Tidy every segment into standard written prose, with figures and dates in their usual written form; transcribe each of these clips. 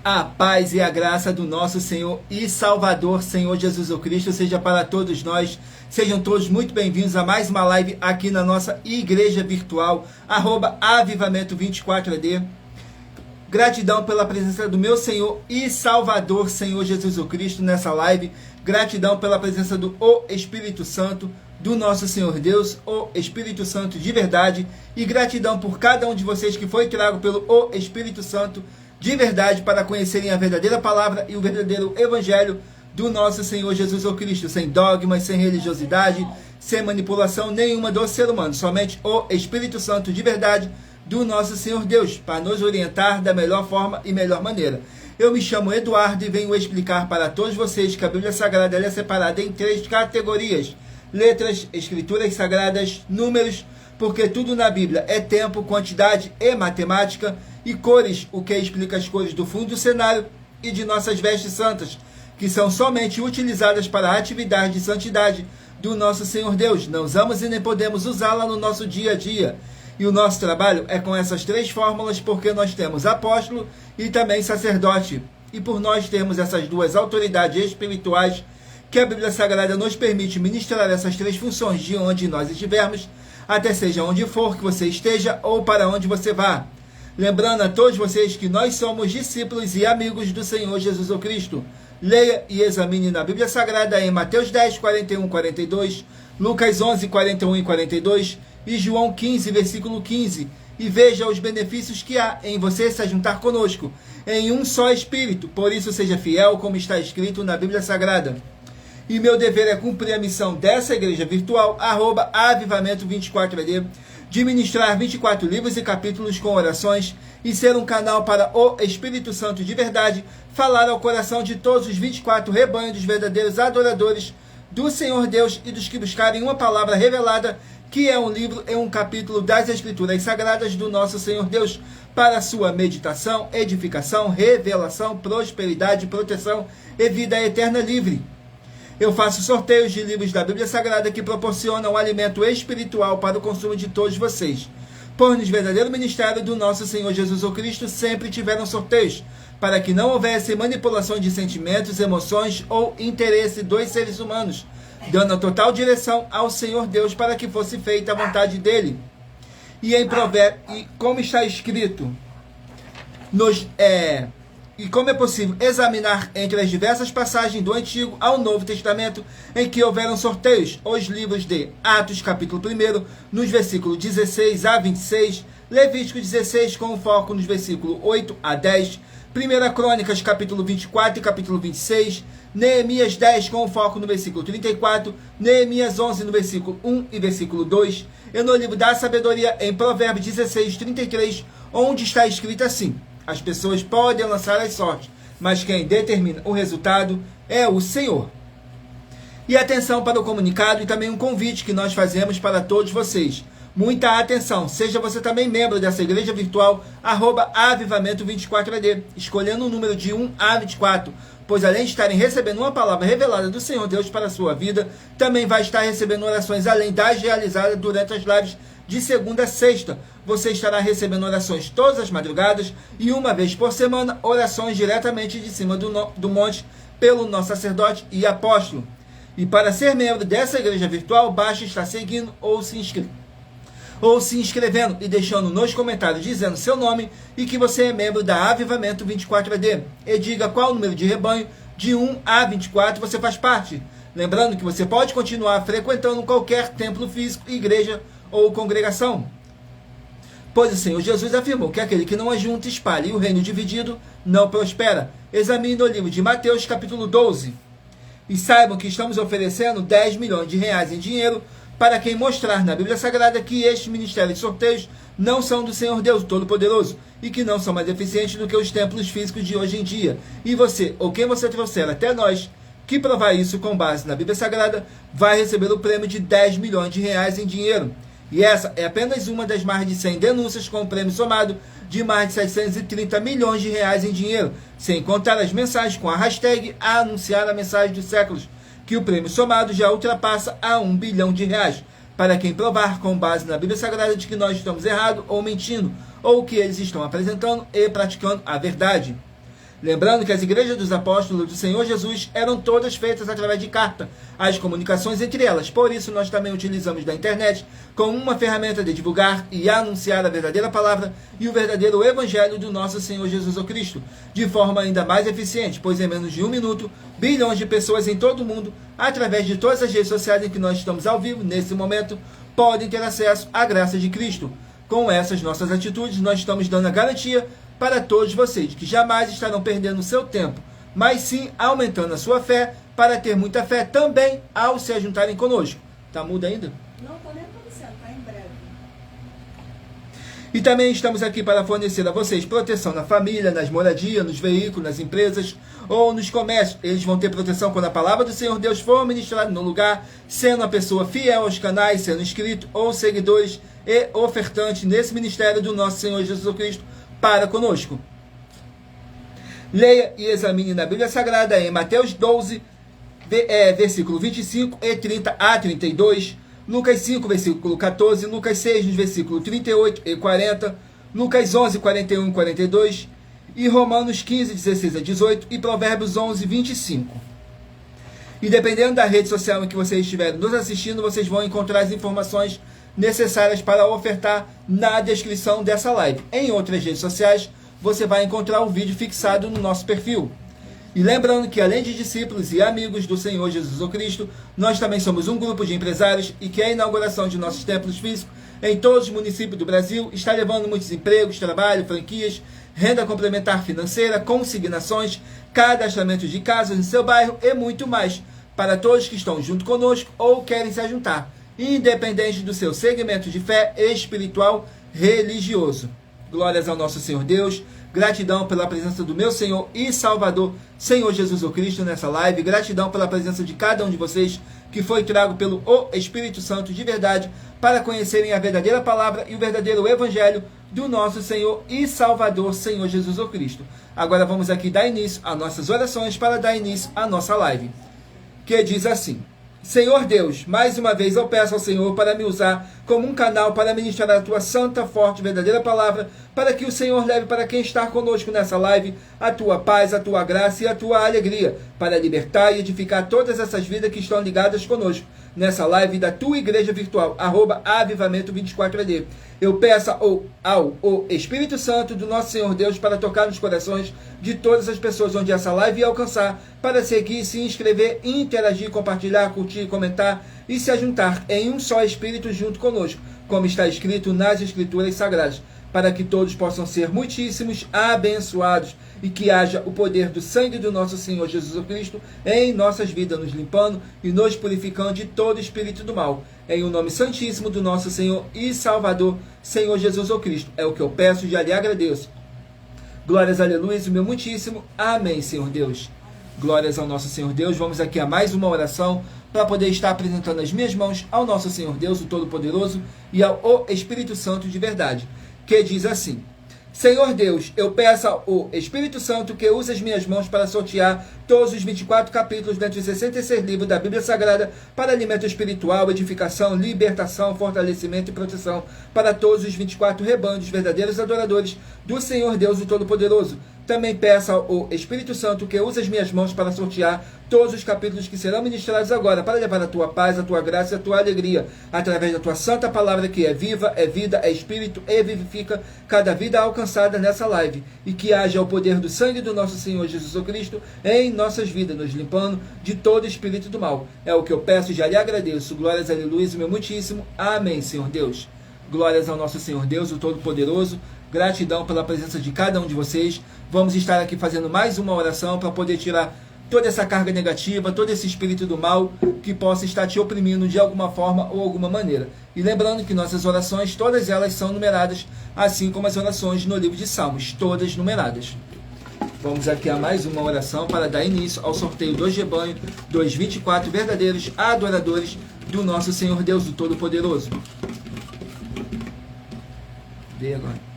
A paz e a graça do nosso Senhor e Salvador, Senhor Jesus Cristo, seja para todos nós. Sejam todos muito bem-vindos a mais uma live aqui na nossa igreja virtual, @avivamento24AD. Gratidão pela presença do meu Senhor e Salvador, Senhor Jesus Cristo, nessa live. Gratidão pela presença do Espírito Santo, do nosso Senhor Deus, o Espírito Santo de verdade. E gratidão por cada um de vocês que foi trago pelo Espírito Santo de verdade para conhecerem a verdadeira palavra e o verdadeiro evangelho do nosso Senhor Jesus Cristo, sem dogmas, sem religiosidade, sem manipulação nenhuma do ser humano, somente o Espírito Santo de verdade do nosso Senhor Deus, para nos orientar da melhor forma e melhor maneira. Eu me chamo Eduardo e venho explicar para todos vocês que a Bíblia Sagrada ela é separada em 3 categorias: letras, escrituras sagradas, números, porque tudo na Bíblia é tempo, quantidade e matemática, e cores, o que explica as cores do fundo do cenário e de nossas vestes santas, que são somente utilizadas para a atividade de santidade do nosso Senhor Deus. Não usamos e nem podemos usá-la no nosso dia a dia. E o nosso trabalho é com essas 3 fórmulas, porque nós temos apóstolo e também sacerdote. E por nós termos essas 2 autoridades espirituais, que a Bíblia Sagrada nos permite ministrar essas 3 funções de onde nós estivermos, até seja onde for que você esteja ou para onde você vá. Lembrando a todos vocês que nós somos discípulos e amigos do Senhor Jesus Cristo. Leia e examine na Bíblia Sagrada em Mateus 10, 41 e 42, Lucas 11, 41 e 42 e João 15, versículo 15. E veja os benefícios que há em você se juntar conosco, em um só Espírito. Por isso seja fiel, como está escrito na Bíblia Sagrada. E meu dever é cumprir a missão dessa igreja virtual, @avivamento24AD, de ministrar 24 livros e capítulos com orações e ser um canal para o Espírito Santo de verdade, falar ao coração de todos os 24 rebanhos dos verdadeiros adoradores do Senhor Deus e dos que buscarem uma palavra revelada, que é um livro e um capítulo das Escrituras Sagradas do nosso Senhor Deus, para sua meditação, edificação, revelação, prosperidade, proteção e vida eterna livre. Eu faço sorteios de livros da Bíblia Sagrada que proporcionam alimento espiritual para o consumo de todos vocês. Pois no verdadeiro ministério do nosso Senhor Jesus Cristo sempre tiveram sorteios, para que não houvesse manipulação de sentimentos, emoções ou interesse dos seres humanos, dando a total direção ao Senhor Deus para que fosse feita a vontade dele. E em Provérbios, e como está escrito, e como é possível examinar entre as diversas passagens do Antigo ao Novo Testamento em que houveram sorteios, os livros de Atos, capítulo 1, nos versículos 16 a 26, Levítico 16, com foco nos versículos 8 a 10, 1 Crônicas, capítulo 24 e capítulo 26, Neemias 10, com foco no versículo 34, Neemias 11, no versículo 1 e versículo 2, e no livro da sabedoria, em Provérbios 16, 33, onde está escrito assim: as pessoas podem lançar as sortes, mas quem determina o resultado é o Senhor. E atenção para o comunicado e também um convite que nós fazemos para todos vocês. Muita atenção, seja você também membro dessa igreja virtual, @avivamento24AD, escolhendo o número de 1 a 24, pois além de estarem recebendo uma palavra revelada do Senhor Deus para a sua vida, também vai estar recebendo orações além das realizadas durante as lives de segunda a sexta. Você estará recebendo orações todas as madrugadas e uma vez por semana, orações diretamente de cima do monte pelo nosso sacerdote e apóstolo. E para ser membro dessa igreja virtual, basta estar seguindo ou se inscrevendo e deixando nos comentários dizendo seu nome e que você é membro da Avivamento 24AD. E diga qual número de rebanho de 1 a 24 você faz parte. Lembrando que você pode continuar frequentando qualquer templo físico, igreja ou congregação. Pois o Senhor Jesus afirmou que aquele que não ajunta, espalha, e o reino dividido não prospera. Examine o livro de Mateus, capítulo 12. E saibam que estamos oferecendo 10 milhões de reais em dinheiro para quem mostrar na Bíblia Sagrada que estes ministérios de sorteios não são do Senhor Deus Todo-Poderoso e que não são mais eficientes do que os templos físicos de hoje em dia. E você, ou quem você trouxer até nós, que provar isso com base na Bíblia Sagrada, vai receber o prêmio de 10 milhões de reais em dinheiro. E essa é apenas uma das mais de 100 denúncias com um prêmio somado de mais de 630 milhões de reais em dinheiro, sem contar as mensagens com a hashtag a anunciar a mensagem dos séculos, que o prêmio somado já ultrapassa a 1 bilhão de reais, para quem provar com base na Bíblia Sagrada de que nós estamos errados ou mentindo, ou que eles estão apresentando e praticando a verdade. Lembrando que as igrejas dos apóstolos do Senhor Jesus eram todas feitas através de carta, as comunicações entre elas. Por isso, nós também utilizamos da internet como uma ferramenta de divulgar e anunciar a verdadeira palavra e o verdadeiro evangelho do nosso Senhor Jesus Cristo, de forma ainda mais eficiente, pois em menos de 1 minuto, bilhões de pessoas em todo o mundo, através de todas as redes sociais em que nós estamos ao vivo, nesse momento, podem ter acesso à graça de Cristo. Com essas nossas atitudes, nós estamos dando a garantia para todos vocês, que jamais estarão perdendo o seu tempo, mas sim aumentando a sua fé, para ter muita fé também ao se juntarem conosco. Tá mudo ainda? Não, estou nem aparecendo, tá em breve. E também estamos aqui para fornecer a vocês proteção na família, nas moradias, nos veículos, nas empresas ou nos comércios. Eles vão ter proteção quando a palavra do Senhor Deus for ministrada no lugar, sendo uma pessoa fiel aos canais, sendo inscrito ou seguidores e ofertantes nesse ministério do nosso Senhor Jesus Cristo para conosco. Leia e examine na Bíblia Sagrada em Mateus 12, versículo 25 e 30 a 32, Lucas 5, versículo 14, Lucas 6, versículo 38 e 40, Lucas 11, 41 e 42, e Romanos 15, 16 a 18, e Provérbios 11, 25. E dependendo da rede social em que vocês estiverem nos assistindo, vocês vão encontrar as informações necessárias para ofertar na descrição dessa live. Em outras redes sociais, você vai encontrar o vídeo fixado no nosso perfil. E lembrando que além de discípulos e amigos do Senhor Jesus Cristo, nós também somos um grupo de empresários e que a inauguração de nossos templos físicos em todos os municípios do Brasil está levando muitos empregos, trabalho, franquias, renda complementar financeira, consignações, cadastramento de casas em seu bairro e muito mais, para todos que estão junto conosco ou querem se juntar, independente do seu segmento de fé espiritual religioso. Glórias ao nosso Senhor Deus, gratidão pela presença do meu Senhor e Salvador, Senhor Jesus Cristo, nessa live, gratidão pela presença de cada um de vocês, que foi trago pelo Espírito Santo de verdade, para conhecerem a verdadeira palavra e o verdadeiro evangelho do nosso Senhor e Salvador, Senhor Jesus Cristo. Agora vamos aqui dar início às nossas orações para dar início à nossa live, que diz assim: Senhor Deus, mais uma vez eu peço ao Senhor para me usar como um canal para ministrar a tua santa, forte, verdadeira palavra, para que o Senhor leve para quem está conosco nessa live a tua paz, a tua graça e a tua alegria, para libertar e edificar todas essas vidas que estão ligadas conosco nessa live da tua igreja virtual, @avivamento24AD. Eu peço ao Espírito Santo do nosso Senhor Deus para tocar nos corações de todas as pessoas onde essa live ia alcançar, para seguir, se inscrever, interagir, compartilhar, curtir, comentar e se ajuntar em um só Espírito junto conosco, como está escrito nas Escrituras Sagradas, para que todos possam ser muitíssimos abençoados e que haja o poder do sangue do nosso Senhor Jesus Cristo em nossas vidas, nos limpando e nos purificando de todo espírito do mal. Em o nome santíssimo do nosso Senhor e Salvador, Senhor Jesus Cristo. É o que eu peço e já lhe agradeço. Glórias, aleluia, o meu muitíssimo. Amém, Senhor Deus. Glórias ao nosso Senhor Deus. Vamos aqui a mais uma oração para poder estar apresentando as minhas mãos ao nosso Senhor Deus, o Todo-Poderoso, e ao Espírito Santo de verdade, que diz assim: Senhor Deus, eu peço ao Espírito Santo que use as minhas mãos para sortear todos os 24 capítulos dentre os 66 livros da Bíblia Sagrada para alimento espiritual, edificação, libertação, fortalecimento e proteção para todos os 24 rebanhos verdadeiros adoradores do Senhor Deus, o Todo-Poderoso. Também peço ao Espírito Santo que use as minhas mãos para sortear todos os capítulos que serão ministrados agora, para levar a tua paz, a tua graça e a tua alegria, através da tua santa palavra, que é viva, é vida, é espírito e vivifica cada vida alcançada nessa live. E que haja o poder do sangue do nosso Senhor Jesus Cristo em nossas vidas, nos limpando de todo espírito do mal. É o que eu peço e já lhe agradeço. Glórias, aleluia, meu muitíssimo. Amém, Senhor Deus. Glórias ao nosso Senhor Deus, o Todo-Poderoso. Gratidão pela presença de cada um de vocês. Vamos estar aqui fazendo mais uma oração para poder tirar toda essa carga negativa, todo esse espírito do mal que possa estar te oprimindo de alguma forma ou alguma maneira. E lembrando que nossas orações, todas elas são numeradas, assim como as orações no livro de Salmos, todas numeradas. Vamos aqui a mais uma oração para dar início ao sorteio dos rebanhos dos 24 verdadeiros adoradores do nosso Senhor Deus, o Todo-Poderoso. Vê agora.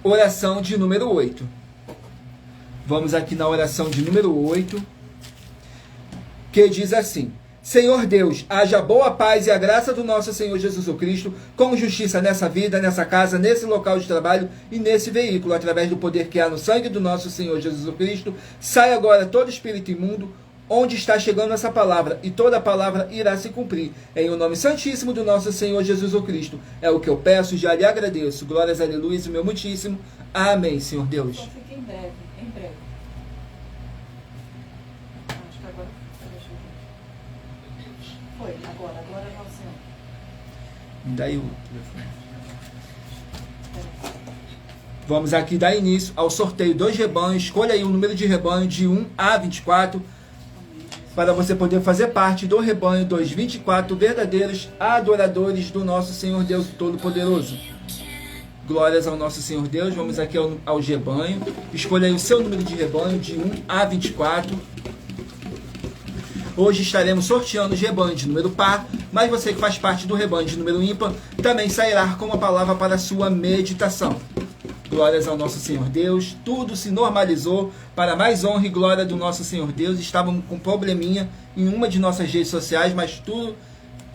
Oração de número 8. Vamos aqui na oração de número 8, que diz assim: Senhor Deus, haja boa paz e a graça do nosso Senhor Jesus Cristo, com justiça nessa vida, nessa casa, nesse local de trabalho e nesse veículo, através do poder que há no sangue do nosso Senhor Jesus Cristo. Sai agora todo espírito imundo, onde está chegando essa palavra, e toda a palavra irá se cumprir. Em o nome santíssimo do nosso Senhor Jesus Cristo. É o que eu peço, já lhe agradeço. Glórias, aleluia, e meu muitíssimo. Amém, Senhor Deus. Então fica em breve, em breve. Acho que agora foi, agora não sei. Me dá aí o telefone. Vamos aqui dar início ao sorteio dos rebanhos. Escolha aí o número de rebanho de 1 a 24, para você poder fazer parte do rebanho dos 24 verdadeiros adoradores do nosso Senhor Deus Todo-Poderoso. Glórias ao nosso Senhor Deus. Vamos aqui ao rebanho. Escolha aí o seu número de rebanho de 1 a 24. Hoje estaremos sorteando os rebanhos de número par, mas você que faz parte do rebanho de número ímpar também sairá com uma palavra para a sua meditação. Glórias ao nosso Senhor Deus. Tudo se normalizou para mais honra e glória do nosso Senhor Deus. Estávamos com um probleminha em uma de nossas redes sociais, mas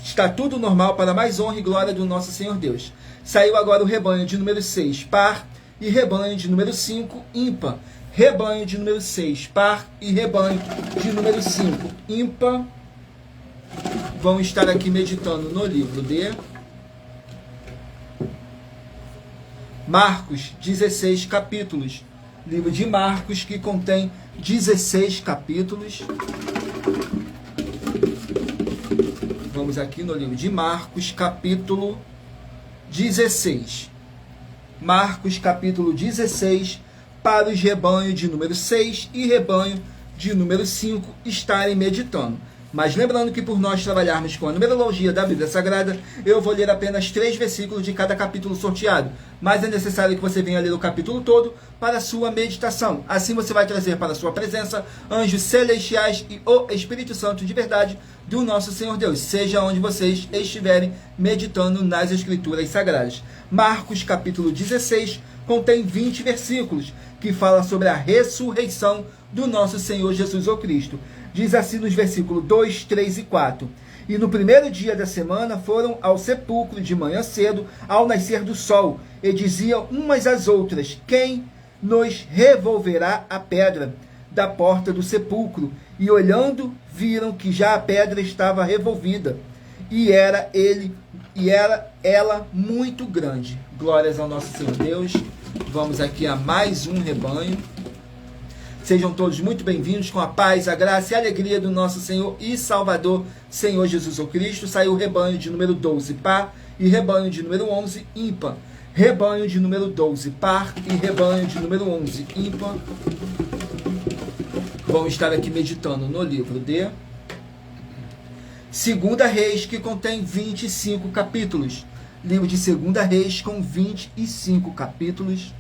está tudo normal para mais honra e glória do nosso Senhor Deus. Saiu agora o rebanho de número 6, par, e rebanho de número 5, ímpar. Rebanho de número 6, par, e rebanho de número 5, ímpar. Vão estar aqui meditando no livro de Marcos, 16 capítulos. Livro de Marcos, que contém 16 capítulos. Vamos aqui no livro de Marcos, capítulo 16. Marcos, capítulo 16, para os rebanhos de número 6 e rebanho de número 5 estarem meditando. Mas lembrando que por nós trabalharmos com a numerologia da Bíblia Sagrada, eu vou ler apenas 3 versículos de cada capítulo sorteado. Mas é necessário que você venha ler o capítulo todo para a sua meditação. Assim você vai trazer para a sua presença anjos celestiais e o Espírito Santo de verdade do nosso Senhor Deus, seja onde vocês estiverem meditando nas Escrituras Sagradas. Marcos capítulo 16 contém 20 versículos que fala sobre a ressurreição do nosso Senhor Jesus Cristo. Diz assim nos versículos 2, 3 e 4. E no primeiro dia da semana foram ao sepulcro de manhã cedo, ao nascer do sol, e diziam umas às outras: quem nos revolverá a pedra da porta do sepulcro? E olhando, viram que já a pedra estava revolvida, e era ela muito grande. Glórias ao nosso Senhor Deus. Vamos aqui a mais um rebanho. Sejam todos muito bem-vindos, com a paz, a graça e a alegria do nosso Senhor e Salvador, Senhor Jesus Cristo. Saiu o rebanho de número 12, par, e rebanho de número 11, ímpar. Rebanho de número 12, par, e rebanho de número 11, ímpar. Vamos estar aqui meditando no livro de Segunda Reis, que contém 25 capítulos. Livro de Segunda Reis com 25 capítulos.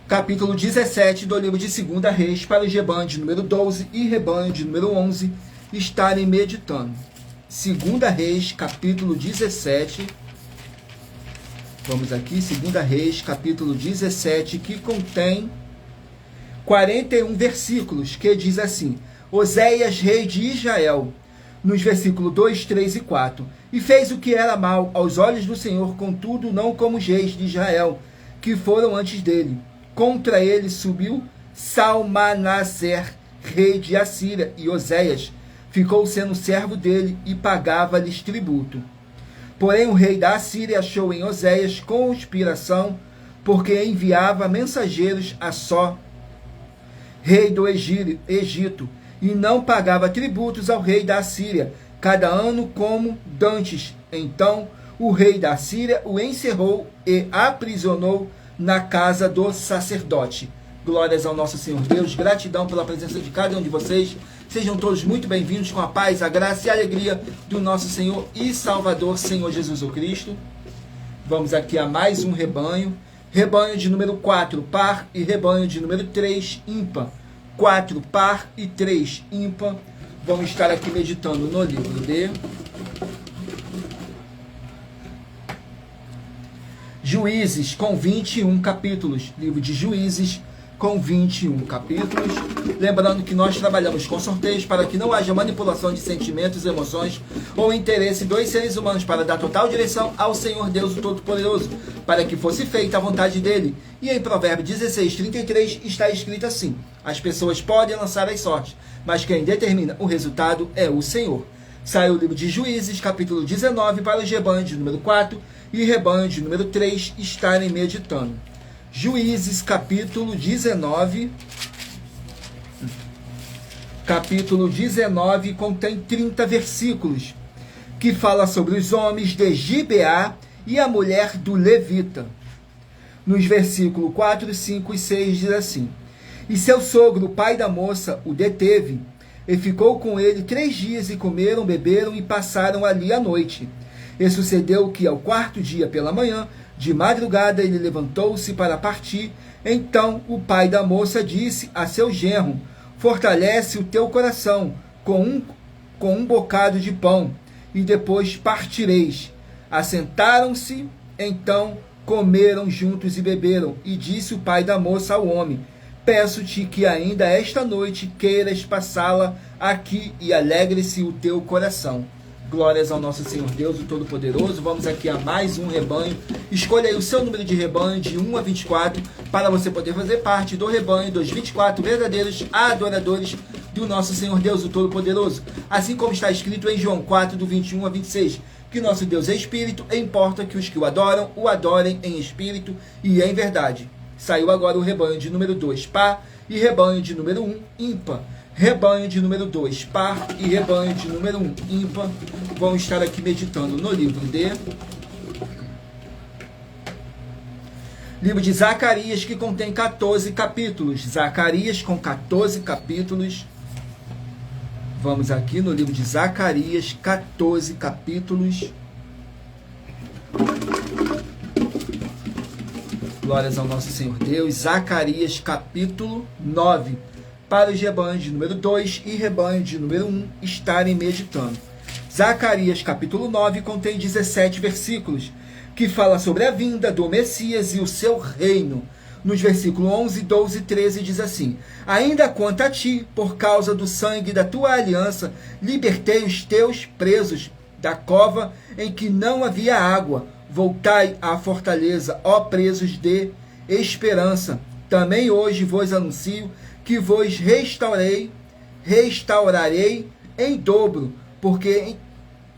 Capítulo 17 do livro de Segunda Reis, para os rebanhos de número 12 e rebanho de número 11 estarem meditando. Segunda Reis, capítulo 17. Vamos aqui, Segunda Reis, capítulo 17, que contém 41 versículos, que diz assim: Oséias, rei de Israel, nos versículos 2, 3 e 4. E fez o que era mal aos olhos do Senhor, contudo não como os reis de Israel, que foram antes dele. Contra ele subiu Salmanaser, rei de Assíria, e Oséias ficou sendo servo dele e pagava-lhes tributo. Porém o rei da Assíria achou em Oséias conspiração, porque enviava mensageiros a Só, rei do Egito, e não pagava tributos ao rei da Assíria, cada ano como dantes. Então o rei da Assíria o encerrou e aprisionou na casa do sacerdote. Glórias ao nosso Senhor Deus. Gratidão pela presença de cada um de vocês. Sejam todos muito bem-vindos, com a paz, a graça e a alegria do nosso Senhor e Salvador, Senhor Jesus Cristo. Vamos aqui a mais um rebanho. Rebanho de número 4, par, e rebanho de número 3, ímpar. 4, par, e 3, ímpar. Vamos estar aqui meditando no livro de Juízes com 21 capítulos. Livro de Juízes com 21 capítulos. Lembrando que nós trabalhamos com sorteios para que não haja manipulação de sentimentos, emoções ou interesse dos seres humanos, para dar total direção ao Senhor Deus o Todo-Poderoso, para que fosse feita a vontade dele. E em Provérbios 16:33 está escrito assim: as pessoas podem lançar as sortes, mas quem determina o resultado é o Senhor. Sai o livro de Juízes, capítulo 19, para os rebanhos de número 4 e rebanho de número 3 estarem meditando. Juízes, capítulo 19. Capítulo 19 contém 30 versículos, que fala sobre os homens de Gibeá e a mulher do Levita. Nos versículos 4, 5 e 6 diz assim: e seu sogro, o pai da moça, o deteve, e ficou com ele 3 dias, e comeram, beberam e passaram ali a noite. E sucedeu que ao 4º dia pela manhã, de madrugada, ele levantou-se para partir. Então o pai da moça disse a seu genro: fortalece o teu coração com um bocado de pão, e depois partireis. Assentaram-se, então comeram juntos e beberam. E disse o pai da moça ao homem: peço-te que ainda esta noite queiras passá-la aqui, e alegre-se o teu coração. Glórias ao nosso Senhor Deus, o Todo-Poderoso. Vamos aqui a mais um rebanho. Escolha aí o seu número de rebanho, de 1 a 24, para você poder fazer parte do rebanho dos 24 verdadeiros adoradores do nosso Senhor Deus, o Todo-Poderoso. Assim como está escrito em João 4, do 21 a 26, que nosso Deus é Espírito, e importa que os que o adorem em Espírito e em verdade. Saiu agora o rebanho de número 2, par, e rebanho de número 1, ímpar. Rebanho de número 2, par, e rebanho de número 1, ímpar. Vão estar aqui meditando no livro de Zacarias, que contém 14 capítulos. Zacarias com 14 capítulos. Vamos aqui no livro de Zacarias, 14 capítulos. Glórias ao nosso Senhor Deus. Zacarias, capítulo 9. Para os rebanhos de número 2 e rebanho de número 1 estarem meditando. Zacarias, capítulo 9, contém 17 versículos, que fala sobre a vinda do Messias e o seu reino. Nos versículos 11, 12 e 13 diz assim: ainda quanto a ti, por causa do sangue da tua aliança, libertei os teus presos da cova em que não havia água. Voltai à fortaleza, ó presos de esperança. Também hoje vos anuncio que vos restaurarei em dobro, porque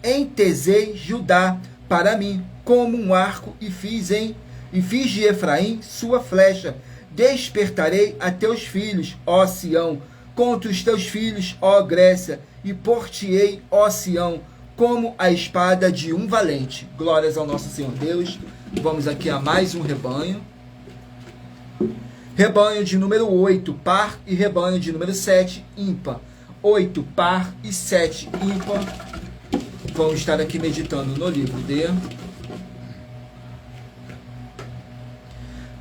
entesei Judá para mim como um arco, e fiz de Efraim sua flecha. Despertarei a teus filhos, ó Sião, contra os teus filhos, ó Grécia, e por-te-ei, ó Sião, como a espada de um valente. Glórias ao nosso Senhor Deus. Vamos aqui a mais um rebanho. Rebanho de número 8, par, e rebanho de número 7, ímpar. 8, par, e 7, ímpar. Vamos estar aqui meditando no livro de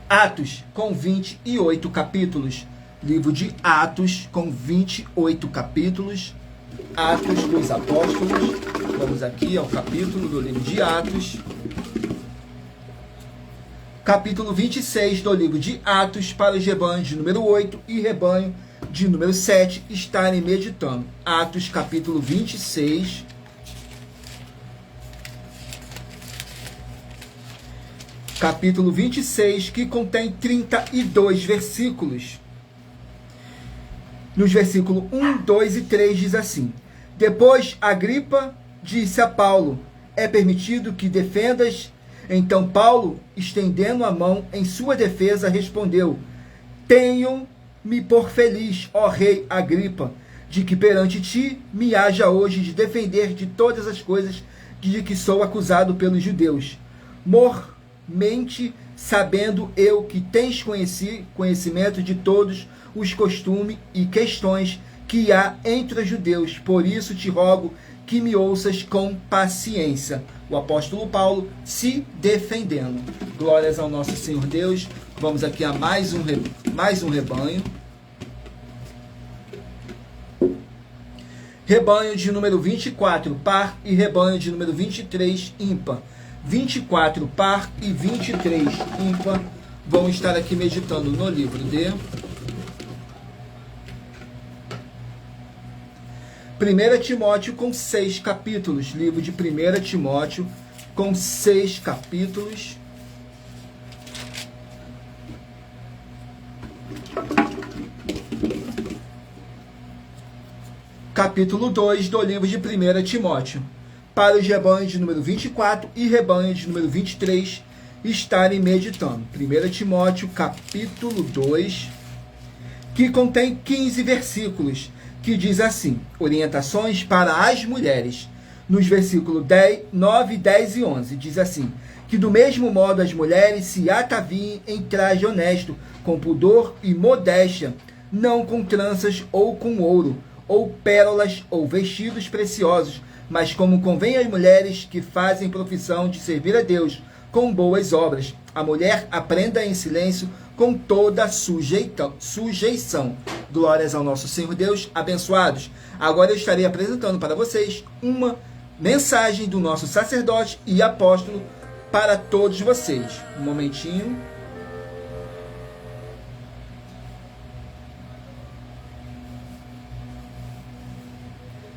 Atos, com 28 capítulos. Livro de Atos, com 28 capítulos. Atos dos Apóstolos. Vamos aqui ao capítulo do livro de Atos. Capítulo 26 do livro de Atos, para os rebanhos de número 8 e rebanho de número 7 estarem meditando. Atos, capítulo 26. Capítulo 26, que contém 32 versículos. Nos versículos 1, 2 e 3 diz assim: depois Agripa disse a Paulo: é permitido que defendas? Então Paulo, estendendo a mão em sua defesa, respondeu: tenho-me por feliz, ó rei Agripa, de que perante ti me haja hoje de defender de todas as coisas de que sou acusado pelos judeus. Mormente sabendo eu que tens conhecimento de todos os costumes e questões que há entre os judeus. Por isso te rogo que me ouças com paciência. O apóstolo Paulo se defendendo. Glórias ao nosso Senhor Deus. Vamos aqui a mais um rebanho. Rebanho de número 24, par, e rebanho de número 23, ímpar. 24 par e 23 ímpar, vão estar aqui meditando no livro de 1 Timóteo com 6 capítulos. Livro de 1 Timóteo com 6 capítulos. Capítulo 2 do livro de 1 Timóteo. Para os rebanhos de número 24 e rebanho de número 23 estarem meditando. 1 Timóteo, capítulo 2, que contém 15 versículos, que diz assim: orientações para as mulheres. Nos versículos 9, 10 e 11, diz assim: que do mesmo modo as mulheres se ataviem em traje honesto, com pudor e modéstia, não com tranças ou com ouro, ou pérolas, ou vestidos preciosos, mas como convém às mulheres que fazem profissão de servir a Deus, com boas obras. A mulher aprenda em silêncio, com toda sujeição. Glórias ao nosso Senhor Deus, abençoados. Agora eu estarei apresentando para vocês uma mensagem do nosso sacerdote e apóstolo para todos vocês. Um momentinho.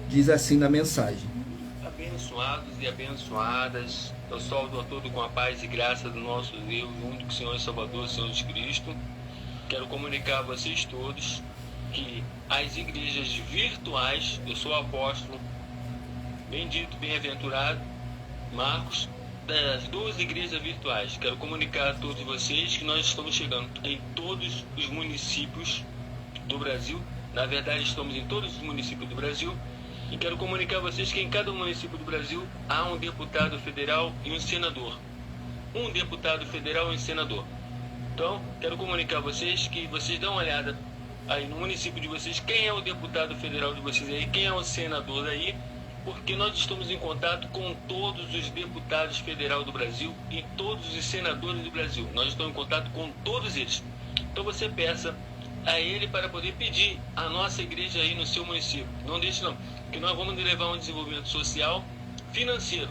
Diz assim na mensagem: abençoados e abençoadas, eu saúdo a todos com a paz e graça do nosso Deus, o único Senhor e Salvador, Senhor Jesus Cristo. Quero comunicar a vocês todos que as igrejas virtuais, eu sou apóstolo, bendito, bem-aventurado, Marcos, das 12 igrejas virtuais. Quero comunicar a todos vocês que nós estamos chegando em todos os municípios do Brasil. Na verdade, estamos em todos os municípios do Brasil. E quero comunicar a vocês que em cada município do Brasil há um deputado federal e um senador. Um deputado federal e um senador. Então, quero comunicar a vocês que vocês dão uma olhada aí no município de vocês, quem é o deputado federal de vocês aí, quem é o senador daí, porque nós estamos em contato com todos os deputados federais do Brasil e todos os senadores do Brasil. Nós estamos em contato com todos eles. Então você peça a ele para poder pedir a nossa igreja aí no seu município. Não deixe não, porque nós vamos levar um desenvolvimento social, financeiro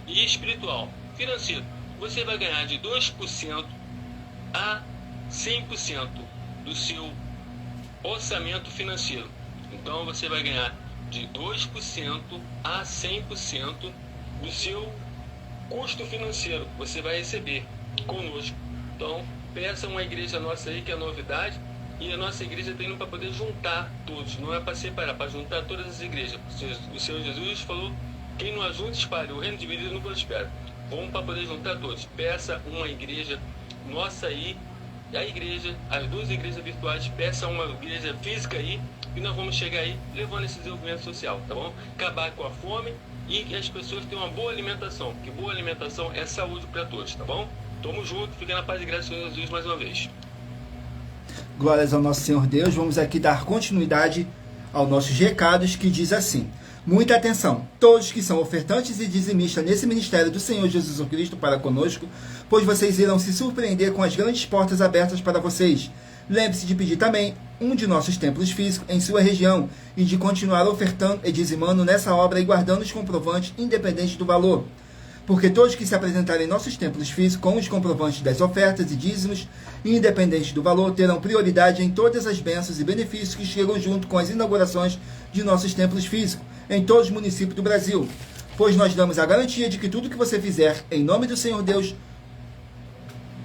e espiritual. Financeiro, você vai ganhar de 2% a 100% do seu orçamento financeiro. Então você vai ganhar de 2% a 100% do seu custo financeiro. Você vai receber conosco. Então, peça uma igreja nossa aí, que é novidade, e a nossa igreja está indo para poder juntar todos, não é para separar, para juntar todas as igrejas. O Senhor Jesus falou: quem não ajunta, espalha, o reino dividido não prospera. Vamos para poder juntar todos. Peça uma igreja nossa aí, a igreja, as 12 igrejas virtuais, peça uma igreja física aí, e nós vamos chegar aí levando esse desenvolvimento social, tá bom? Acabar com a fome e que as pessoas tenham uma boa alimentação, porque boa alimentação é saúde para todos, tá bom? Tamo junto, fica na paz e graça do Senhor Jesus mais uma vez. Glórias ao nosso Senhor Deus. Vamos aqui dar continuidade aos nossos recados, que diz assim: muita atenção, todos que são ofertantes e dizimistas nesse ministério do Senhor Jesus Cristo para conosco, pois vocês irão se surpreender com as grandes portas abertas para vocês. Lembre-se de pedir também um de nossos templos físicos em sua região e de continuar ofertando e dizimando nessa obra e guardando os comprovantes independente do valor. Porque todos que se apresentarem em nossos templos físicos com os comprovantes das ofertas e dízimos, independente do valor, terão prioridade em todas as bênçãos e benefícios que chegam junto com as inaugurações de nossos templos físicos em todos os municípios do Brasil. Pois nós damos a garantia de que tudo que você fizer em nome do Senhor Deus,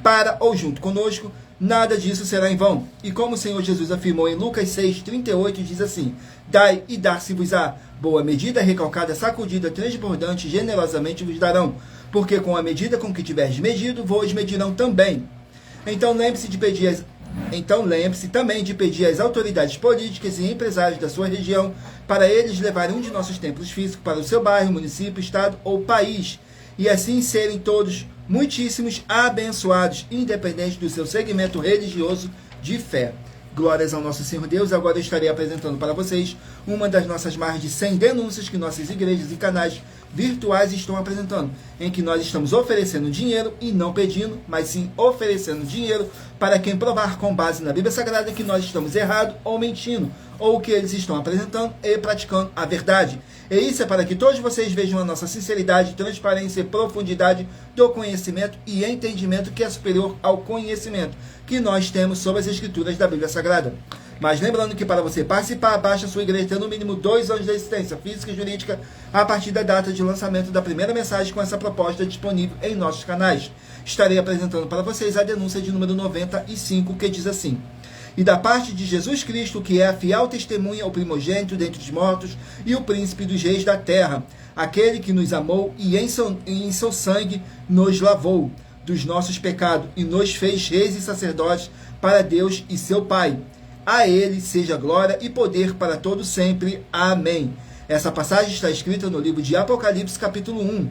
para ou junto conosco, nada disso será em vão. E como o Senhor Jesus afirmou em Lucas 6,38, diz assim: dai e dar-se-vos-á, boa medida, recalcada, sacudida, transbordante, generosamente vos darão, porque com a medida com que tiveres medido, vos medirão também. Então lembre-se também de pedir às autoridades políticas e empresários da sua região para eles levarem um de nossos templos físicos para o seu bairro, município, estado ou país, e assim serem todos muitíssimos abençoados, independente do seu segmento religioso de fé. Glórias ao nosso Senhor Deus. Agora eu estarei apresentando para vocês uma das nossas mais de 100 denúncias que nossas igrejas e canais virtuais estão apresentando, em que nós estamos oferecendo dinheiro e não pedindo, mas sim oferecendo dinheiro para quem provar com base na Bíblia Sagrada que nós estamos errados ou mentindo, ou que eles estão apresentando e praticando a verdade. E isso é para que todos vocês vejam a nossa sinceridade, transparência e profundidade do conhecimento e entendimento que é superior ao conhecimento que nós temos sobre as Escrituras da Bíblia Sagrada. Mas lembrando que para você participar, basta a sua igreja ter no mínimo 2 anos de existência física e jurídica a partir da data de lançamento da primeira mensagem com essa proposta disponível em nossos canais. Estarei apresentando para vocês a denúncia de número 95, que diz assim: e da parte de Jesus Cristo, que é a fiel testemunha, o primogênito dentre os mortos e o príncipe dos reis da terra, aquele que nos amou e em seu sangue nos lavou dos nossos pecados e nos fez reis e sacerdotes para Deus e seu Pai. A ele seja glória e poder para todo sempre. Amém. Essa passagem está escrita no livro de Apocalipse, capítulo 1.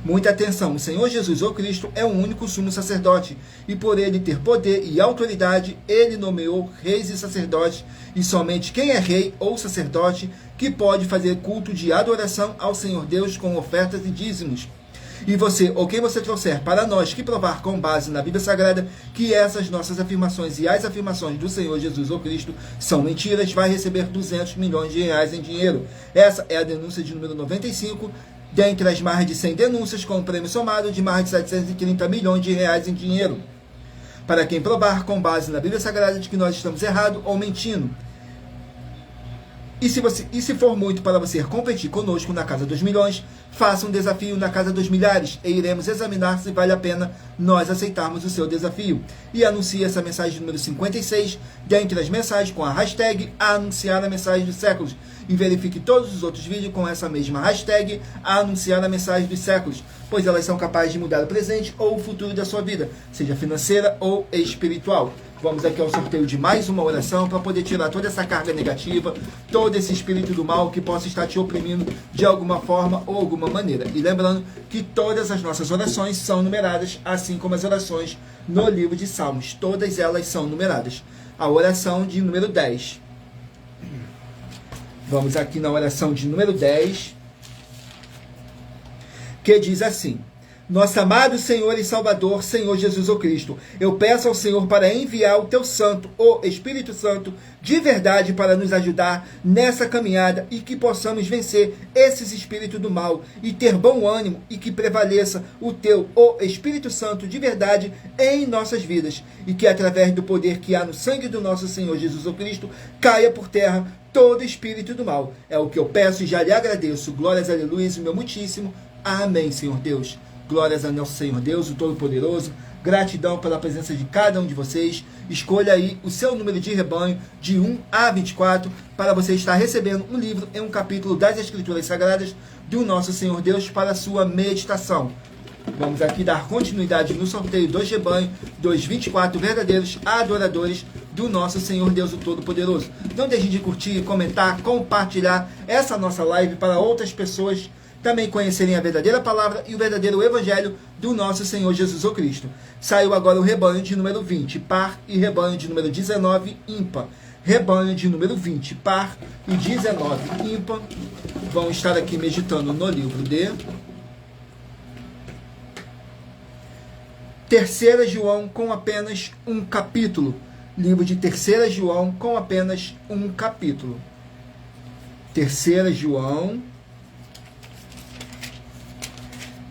Muita atenção, o Senhor Jesus, ou Cristo, é o único sumo sacerdote, e por ele ter poder e autoridade, ele nomeou reis e sacerdotes, e somente quem é rei ou sacerdote que pode fazer culto de adoração ao Senhor Deus com ofertas e dízimos. E você, ou quem você trouxer para nós que provar com base na Bíblia Sagrada que essas nossas afirmações e as afirmações do Senhor Jesus ou Cristo são mentiras, vai receber 200 milhões de reais em dinheiro. Essa é a denúncia de número 95, dentre as mais de 100 denúncias, com um prêmio somado de mais de 730 milhões de reais em dinheiro. Para quem provar com base na Bíblia Sagrada de que nós estamos errados ou mentindo. E se for muito para você competir conosco na Casa dos Milhões, faça um desafio na Casa dos Milhares e iremos examinar se vale a pena nós aceitarmos o seu desafio. E anuncie essa mensagem número 56, dentre as mensagens com a hashtag anunciar a mensagem dos séculos. E verifique todos os outros vídeos com essa mesma hashtag anunciar a mensagem dos séculos, pois elas são capazes de mudar o presente ou o futuro da sua vida, seja financeira ou espiritual. Vamos aqui ao sorteio de mais uma oração para poder tirar toda essa carga negativa, todo esse espírito do mal que possa estar te oprimindo de alguma forma ou alguma maneira. E lembrando que todas as nossas orações são numeradas, assim como as orações no livro de Salmos. Todas elas são numeradas. A oração de número 10. Vamos aqui na oração de número 10, que diz assim: nosso amado Senhor e Salvador, Senhor Jesus o Cristo, eu peço ao Senhor para enviar o teu Santo, o Espírito Santo, de verdade para nos ajudar nessa caminhada e que possamos vencer esses espíritos do mal e ter bom ânimo e que prevaleça o teu, o Espírito Santo, de verdade em nossas vidas e que através do poder que há no sangue do nosso Senhor Jesus o Cristo, caia por terra todo espírito do mal. É o que eu peço e já lhe agradeço. Glórias, aleluia, meu muitíssimo. Amém, Senhor Deus. Glórias a nosso Senhor Deus, o Todo-Poderoso. Gratidão pela presença de cada um de vocês. Escolha aí o seu número de rebanho de 1 a 24 para você estar recebendo um livro em um capítulo das Escrituras Sagradas do nosso Senhor Deus para a sua meditação. Vamos aqui dar continuidade no sorteio dos rebanhos dos 24 verdadeiros adoradores do nosso Senhor Deus, o Todo-Poderoso. Não deixe de curtir, comentar, compartilhar essa nossa live para outras pessoas também conhecerem a verdadeira palavra e o verdadeiro evangelho do nosso Senhor Jesus o Cristo. Saiu agora o rebanho de número 20, par, e rebanho de número 19, ímpar. Rebanho de número 20, par, e 19, ímpar. Vão estar aqui meditando no livro de 3 João com apenas um capítulo. Livro de 3 João com apenas um capítulo. 3 João,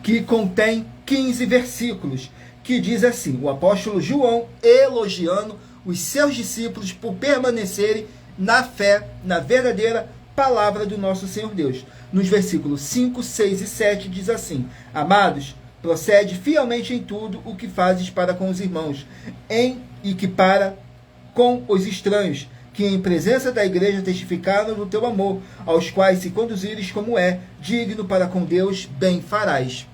que contém 15 versículos, que diz assim: o apóstolo João elogiando os seus discípulos por permanecerem na fé, na verdadeira palavra do nosso Senhor Deus. Nos versículos 5, 6 e 7 diz assim: amados, procede fielmente em tudo o que fazes para com os irmãos, e que para com os estranhos, que em presença da igreja testificaram do teu amor, aos quais se conduzires como é digno para com Deus, bem farás.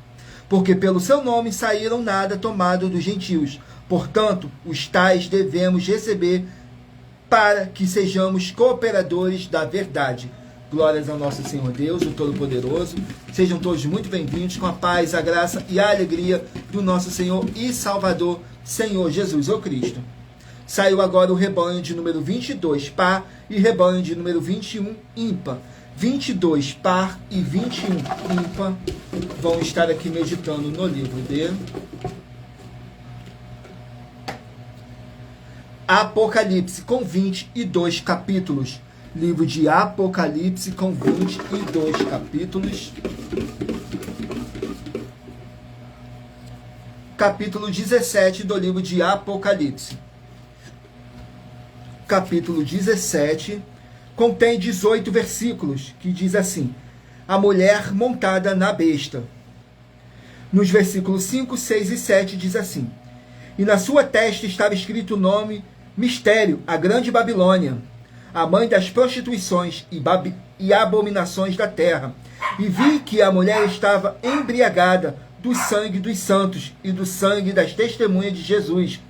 Porque pelo seu nome saíram nada tomado dos gentios. Portanto, os tais devemos receber para que sejamos cooperadores da verdade. Glórias ao nosso Senhor Deus, o Todo-Poderoso. Sejam todos muito bem-vindos com a paz, a graça e a alegria do nosso Senhor e Salvador, Senhor Jesus o Cristo. Saiu agora o rebanho de número 22, par, e rebanho de número 21, ímpar. 22 par e 21 ímpar vão estar aqui meditando no livro de Apocalipse, com 22 capítulos. Livro de Apocalipse, com 22 capítulos. Capítulo 17 do livro de Apocalipse. Capítulo 17 contém 18 versículos, que diz assim: a mulher montada na besta. Nos versículos 5, 6 e 7 diz assim: e na sua testa estava escrito o nome Mistério, a grande Babilônia, a mãe das prostituições e abominações da terra. E vi que a mulher estava embriagada do sangue dos santos e do sangue das testemunhas de Jesus.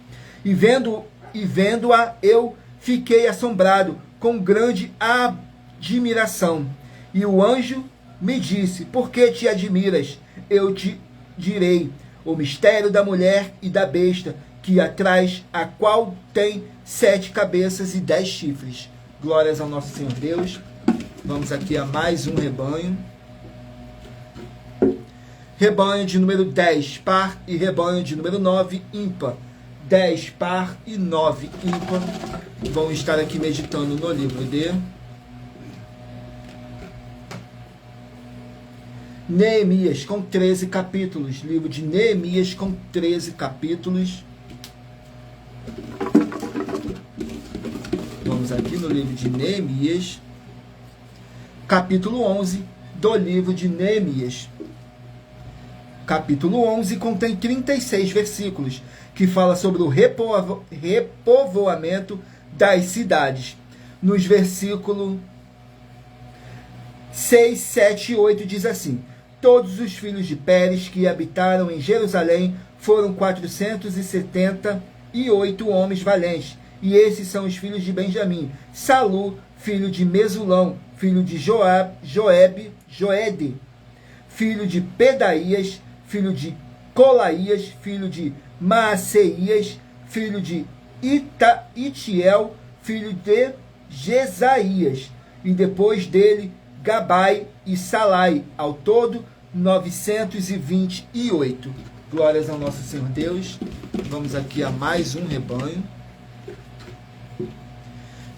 E vendo-a, eu fiquei assombrado com grande admiração. E o anjo me disse: por que te admiras? Eu te direi o mistério da mulher e da besta que atrás, a qual tem 7 cabeças e 10 chifres. Glórias ao nosso Senhor Deus. Vamos aqui a mais um rebanho. Rebanho de número 10, par, e rebanho de número 9, ímpar. 10, par e 9, ímpar. Vamos estar aqui meditando no livro de Neemias, com 13 capítulos. Livro de Neemias, com 13 capítulos. Vamos aqui no livro de Neemias, capítulo 11 do livro de Neemias. Capítulo 11 contém 36 versículos, que fala sobre o repovoamento das cidades. Nos versículos 6, 7 e 8 diz assim: todos os filhos de Pérez que habitaram em Jerusalém foram 478 homens valentes. E esses são os filhos de Benjamim: Salu, filho de Mesulão, filho de Joede, filho de Pedaías, filho de Colaías, filho de Maaseias, filho de Itiel, filho de Jesaías, e depois dele Gabai e Salai, ao todo 928. Glórias ao nosso Senhor Deus. Vamos aqui a mais um rebanho.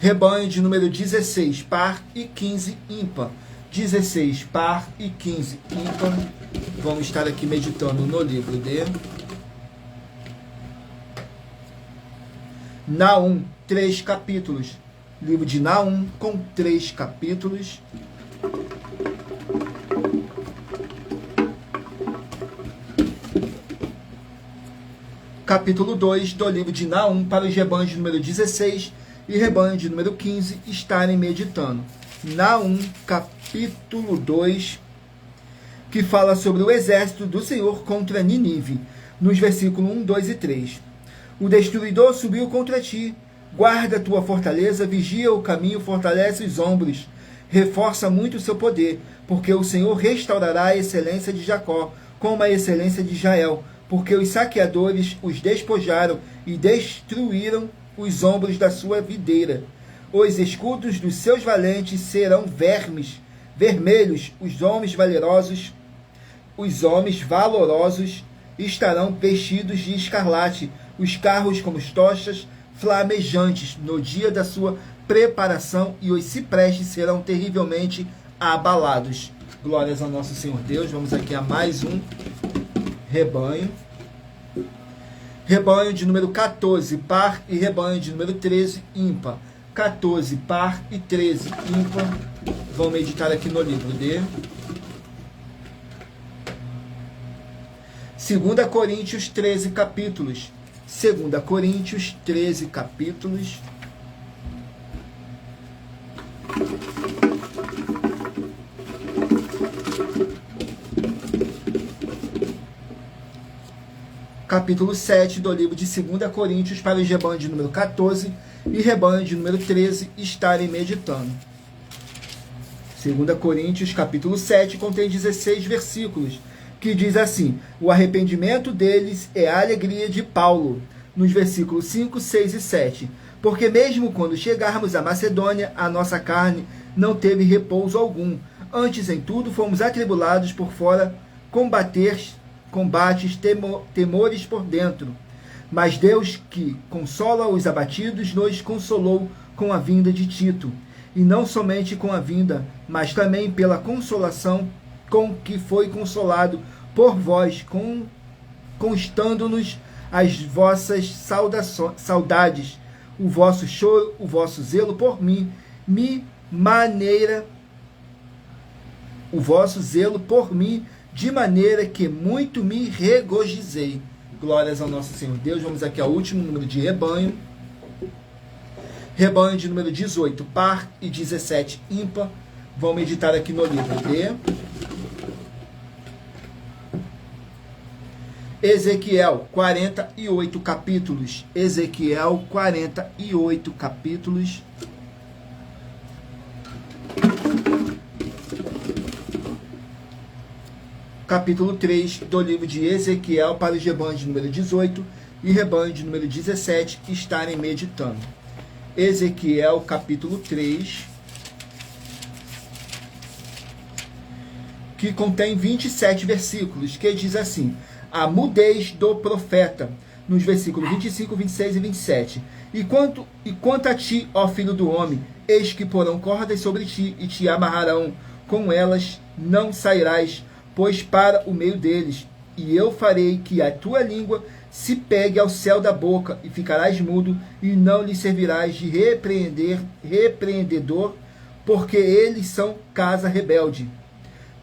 Rebanho de número 16, par, e 15, ímpar. 16, par, e 15, ímpar. Vamos estar aqui meditando no livro de Naum, 3 capítulos. Livro de Naum, com 3 capítulos. Capítulo 2 do livro de Naum, para os rebanhos de número 16 e rebanho de número 15 estarem meditando. Naum, capítulo 2, que fala sobre o exército do Senhor contra Nínive, nos versículos 1, 2 e 3. O destruidor subiu contra ti, guarda tua fortaleza, vigia o caminho, fortalece os ombros, reforça muito o seu poder, porque o Senhor restaurará a excelência de Jacó, como a excelência de Israel, porque os saqueadores os despojaram e destruíram os ombros da sua videira. Os escudos dos seus valentes serão vermelhos, os homens valorosos estarão vestidos de escarlate, os carros como tochas flamejantes no dia da sua preparação, e os ciprestes serão terrivelmente abalados. Glórias ao nosso Senhor Deus. Vamos aqui a mais um rebanho. Rebanho de número 14, par, e rebanho de número 13, ímpar. 14, par, e 13, ímpar. Vamos meditar aqui no livro de 2 Coríntios, 13 capítulos. 2 Coríntios, 13 capítulos. Capítulo 7 do livro de 2 Coríntios, para os rebanhos de número 14 e rebanho de número 13 estarem meditando. 2 Coríntios, capítulo 7, contém 16 versículos, que diz assim: o arrependimento deles é a alegria de Paulo, nos versículos 5, 6 e 7. Porque mesmo quando chegarmos à Macedônia, a nossa carne não teve repouso algum. Antes, em tudo, fomos atribulados por fora, combates, temores por dentro. Mas Deus, que consola os abatidos, nos consolou com a vinda de Tito, e não somente com a vinda, mas também pela consolação com que foi consolado por vós, constando-nos as vossas saudades, o vosso choro, o vosso zelo por mim, o vosso zelo por mim, de maneira que muito me regozijei. Glórias ao nosso Senhor Deus. Vamos aqui ao último número de rebanho. Rebanho de número 18, par, e 17, ímpar. Vamos meditar aqui no livro de Ezequiel, 48 capítulos. Ezequiel, 48 capítulos. Capítulo 3 do livro de Ezequiel, para os rebanhos de número 18 e rebanho de número 17 estarem meditando. Ezequiel, capítulo 3, que contém 27 versículos, que diz assim: a mudez do profeta, nos versículos 25, 26 e 27. E quanto a ti, ó filho do homem, eis que porão cordas sobre ti e te amarrarão com elas, não sairás, pois para o meio deles, e eu farei que a tua língua se pegue ao céu da boca, e ficarás mudo, e não lhe servirás de repreendedor, porque eles são casa rebelde.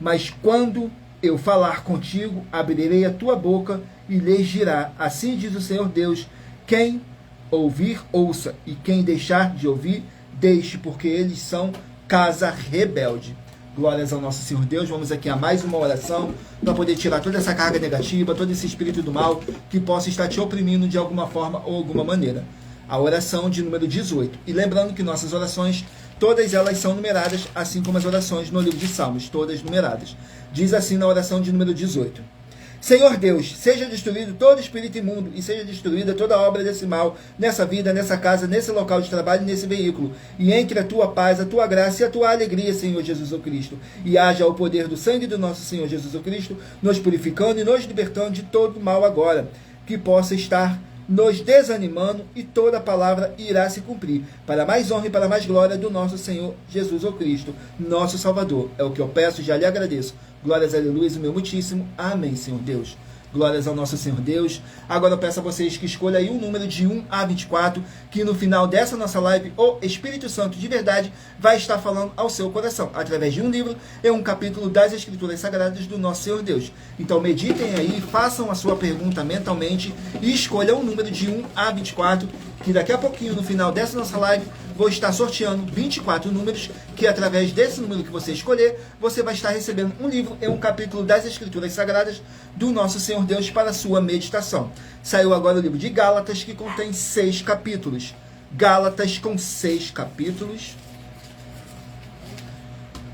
Mas quando eu falar contigo, abrirei a tua boca, e lhes dirá: assim diz o Senhor Deus, quem ouvir, ouça, e quem deixar de ouvir, deixe, porque eles são casa rebelde. Glórias ao nosso Senhor Deus. Vamos aqui a mais uma oração para poder tirar toda essa carga negativa, todo esse espírito do mal que possa estar te oprimindo de alguma forma ou alguma maneira. A oração de número 18. E lembrando que nossas orações, todas elas são numeradas, assim como as orações no livro de Salmos, todas numeradas. Diz assim na oração de número 18: Senhor Deus, seja destruído todo espírito imundo e seja destruída toda obra desse mal, nessa vida, nessa casa, nesse local de trabalho, nesse veículo. E entre a tua paz, a tua graça e a tua alegria, Senhor Jesus Cristo. E haja o poder do sangue do nosso Senhor Jesus Cristo, nos purificando e nos libertando de todo mal agora, que possa estar nos desanimando, e toda palavra irá se cumprir, para mais honra e para mais glória do nosso Senhor Jesus Cristo, nosso Salvador. É o que eu peço e já lhe agradeço. Glórias, aleluia, o meu muitíssimo. Amém, Senhor Deus. Glórias ao nosso Senhor Deus. Agora eu peço a vocês que escolham aí um número de 1 a 24, que no final dessa nossa live, o Espírito Santo de verdade vai estar falando ao seu coração, através de um livro e um capítulo das Escrituras Sagradas do nosso Senhor Deus. Então meditem aí, façam a sua pergunta mentalmente e escolham um número de 1 a 24, que daqui a pouquinho, no final dessa nossa live, vou estar sorteando 24 números, que através desse número que você escolher, você vai estar recebendo um livro e um capítulo das Escrituras Sagradas do nosso Senhor Deus para a sua meditação. Saiu agora o livro de Gálatas, que contém 6 capítulos. Gálatas com 6 capítulos.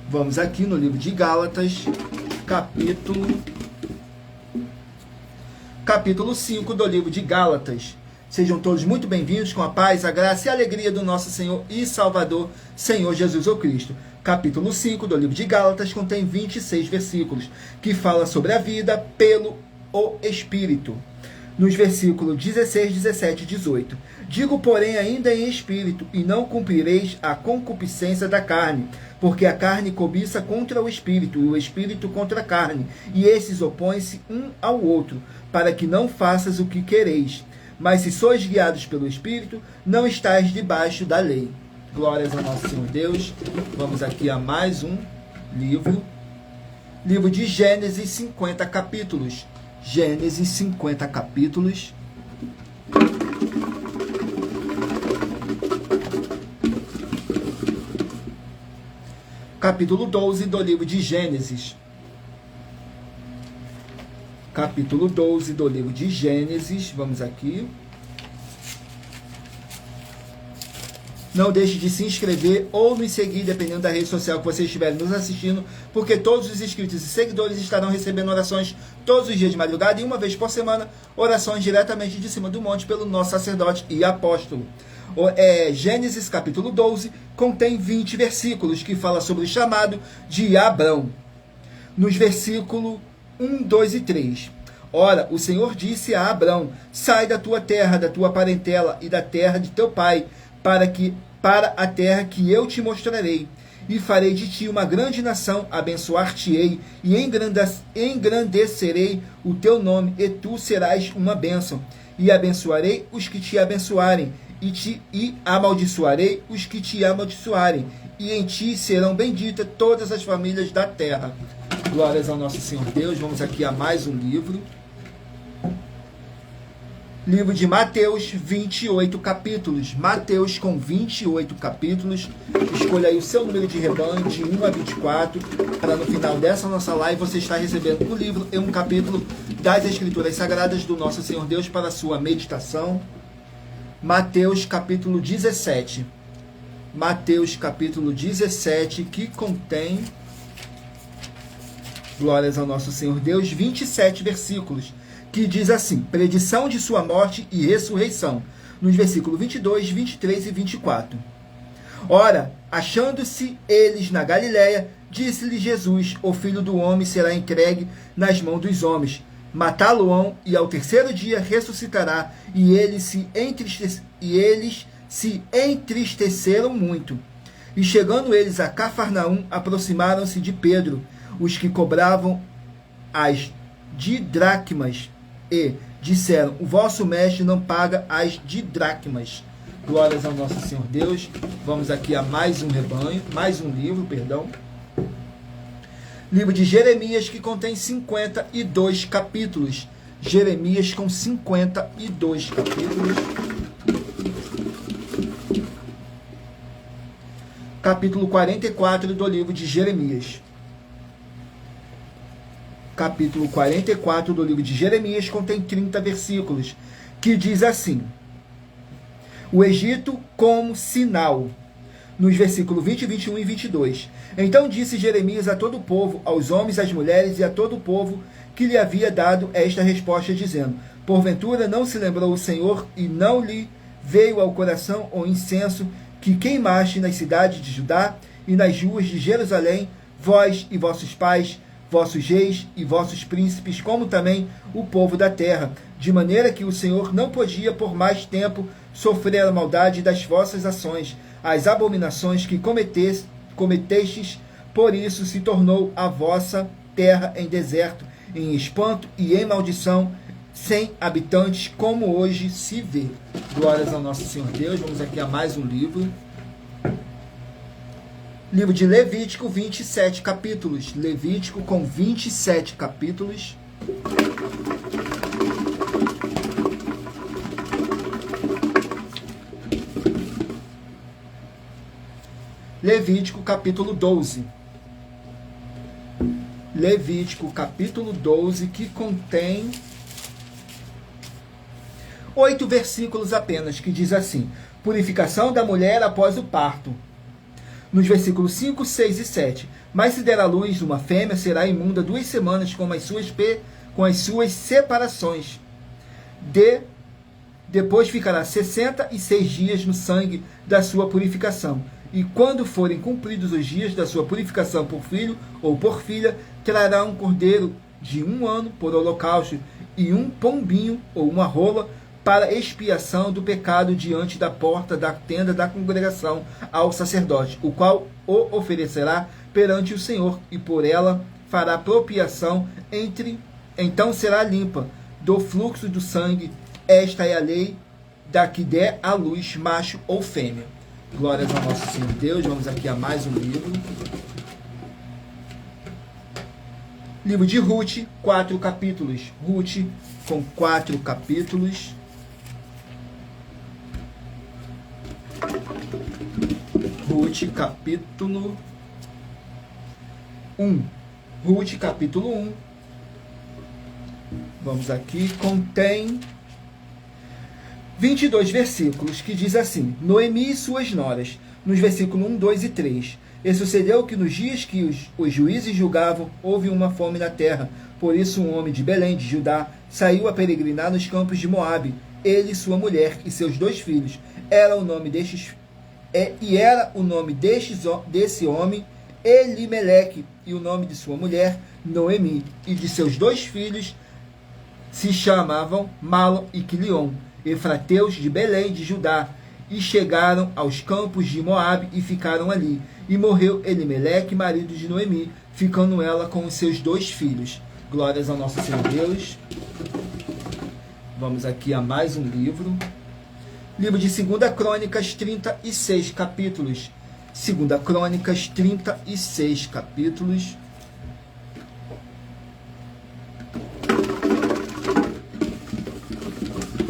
Vamos aqui no livro de Gálatas, capítulo 5 do livro de Gálatas. Sejam todos muito bem-vindos, com a paz, a graça e a alegria do nosso Senhor e Salvador, Senhor Jesus Cristo. Capítulo 5 do livro de Gálatas contém 26 versículos, que fala sobre a vida pelo Espírito. Nos versículos 16, 17 e 18. Digo, porém, ainda em espírito, e não cumprireis a concupiscência da carne, porque a carne cobiça contra o espírito, e o espírito contra a carne, e esses opõem-se um ao outro, para que não faças o que quereis. Mas se sois guiados pelo Espírito, não estáis debaixo da lei. Glórias ao nosso Senhor Deus. Vamos aqui a mais um livro. Livro de Gênesis, 50 capítulos. Gênesis, 50 capítulos. Capítulo 12 do livro de Gênesis. Capítulo 12 do livro de Gênesis. Vamos aqui. Não deixe de se inscrever ou nos seguir, dependendo da rede social que você estiver nos assistindo, porque todos os inscritos e seguidores estarão recebendo orações todos os dias de madrugada e uma vez por semana, orações diretamente de cima do monte pelo nosso sacerdote e apóstolo. Gênesis capítulo 12 contém 20 versículos que fala sobre o chamado de Abrão. Nos versículos 1, 2 e 3. Ora, o Senhor disse a Abrão: sai da tua terra, da tua parentela e da terra de teu pai, para a terra que eu te mostrarei. E farei de ti uma grande nação, abençoar-te-ei e engrandecerei o teu nome, e tu serás uma bênção. E abençoarei os que te abençoarem, e amaldiçoarei os que te amaldiçoarem, e em ti serão benditas todas as famílias da terra. Glórias ao nosso Senhor Deus. Vamos aqui a mais um livro. Livro de Mateus, 28 capítulos. Mateus com 28 capítulos. Escolha aí o seu número de rebanho, de 1 a 24, para no final dessa nossa live você estar recebendo um livro e um capítulo das Escrituras Sagradas do nosso Senhor Deus para a sua meditação. Mateus capítulo 17. Mateus capítulo 17, que contém, glórias ao nosso Senhor Deus, 27 versículos. Que diz assim: predição de sua morte e ressurreição, nos versículos 22, 23 e 24. Ora, achando-se eles na Galiléia, disse-lhe Jesus: o Filho do Homem será entregue nas mãos dos homens, matá-lo-ão, e ao terceiro dia ressuscitará. E eles se entristeceram muito. E chegando eles a Cafarnaum, aproximaram-se de Pedro, os que cobravam as didracmas, e disseram: o vosso mestre não paga as didracmas. Glórias ao nosso Senhor Deus. Vamos aqui a mais um livro. Livro de Jeremias, que contém 52 capítulos. Jeremias com 52 capítulos. Capítulo 44 do livro de Jeremias. Capítulo 44 do livro de Jeremias contém 30 versículos, que diz assim: o Egito como sinal, nos versículos 20, 21 e 22. Então disse Jeremias a todo o povo, aos homens, às mulheres e a todo o povo que lhe havia dado esta resposta, dizendo: porventura não se lembrou o Senhor e não lhe veio ao coração o incenso que queimaste nas cidades de Judá e nas ruas de Jerusalém, vós e vossos pais, vossos reis e vossos príncipes, como também o povo da terra, de maneira que o Senhor não podia por mais tempo sofrer a maldade das vossas ações, as abominações que cometestes, por isso se tornou a vossa terra em deserto, em espanto e em maldição, sem habitantes, como hoje se vê. Glórias ao nosso Senhor Deus. Vamos aqui a mais um livro. Livro de Levítico, 27 capítulos. Levítico com 27 capítulos. Levítico capítulo 12. Levítico capítulo 12, que contém 8 versículos apenas, que diz assim: purificação da mulher após o parto. Nos versículos 5, 6 e 7. Mas se der à luz uma fêmea, será imunda 2 semanas com as suas separações. Depois ficará 66 dias no sangue da sua purificação. E quando forem cumpridos os dias da sua purificação por filho ou por filha, trará um cordeiro de 1 ano por holocausto e um pombinho ou uma rola para expiação do pecado diante da porta da tenda da congregação ao sacerdote, o qual o oferecerá perante o Senhor, e por ela fará propiação então será limpa do fluxo do sangue. Esta é a lei da que der à luz macho ou fêmea. Glórias ao nosso Senhor Deus. Vamos aqui a mais um livro. Livro de Ruth, 4 capítulos. Ruth com 4 capítulos. Ruth capítulo 1. Ruth capítulo 1. Vamos aqui, contém 22 versículos, que diz assim: Noemi e suas noras, nos versículos 1, 2 e 3. E sucedeu que nos dias que os juízes julgavam, houve uma fome na terra. Por isso um homem de Belém, de Judá, saiu a peregrinar nos campos de Moabe, ele, sua mulher e seus 2 filhos. Era o nome desse homem Elimeleque, e o nome de sua mulher Noemi, e de seus 2 filhos se chamavam Malom e Quilion, efrateus de Belém de Judá, e chegaram aos campos de Moabe e ficaram ali. E morreu Elimeleque, marido de Noemi, ficando ela com os seus 2 filhos. Glórias ao nosso Senhor Deus. Vamos aqui a mais um livro. Livro de 2 Crônicas, 36 capítulos. 2 Crônicas, 36 capítulos.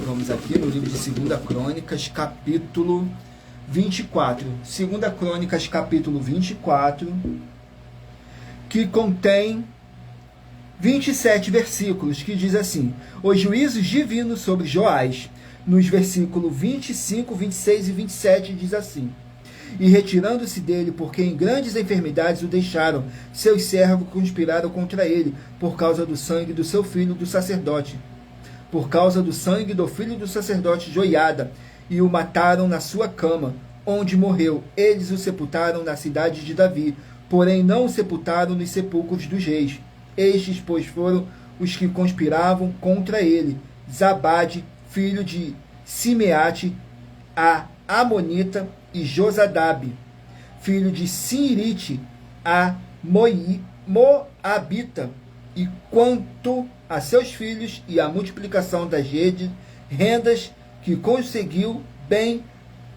Vamos aqui no livro de 2 Crônicas, capítulo 24. 2 Crônicas, capítulo 24, que contém 27 versículos, que diz assim: os juízos divinos sobre Joás. Nos versículos 25, 26 e 27 diz assim: e retirando-se dele, porque em grandes enfermidades o deixaram, seus servos conspiraram contra ele, por causa do sangue do seu filho do sacerdote, por causa do sangue do filho do sacerdote Joiada, e o mataram na sua cama, onde morreu. Eles o sepultaram na cidade de Davi, porém não o sepultaram nos sepulcros dos reis. Estes, pois, foram os que conspiravam contra ele: Zabade, filho de Simeate, a Amonita, e Josadabe, filho de Sinirite, a Moabita. E quanto a seus filhos e a multiplicação das rendas que conseguiu, bem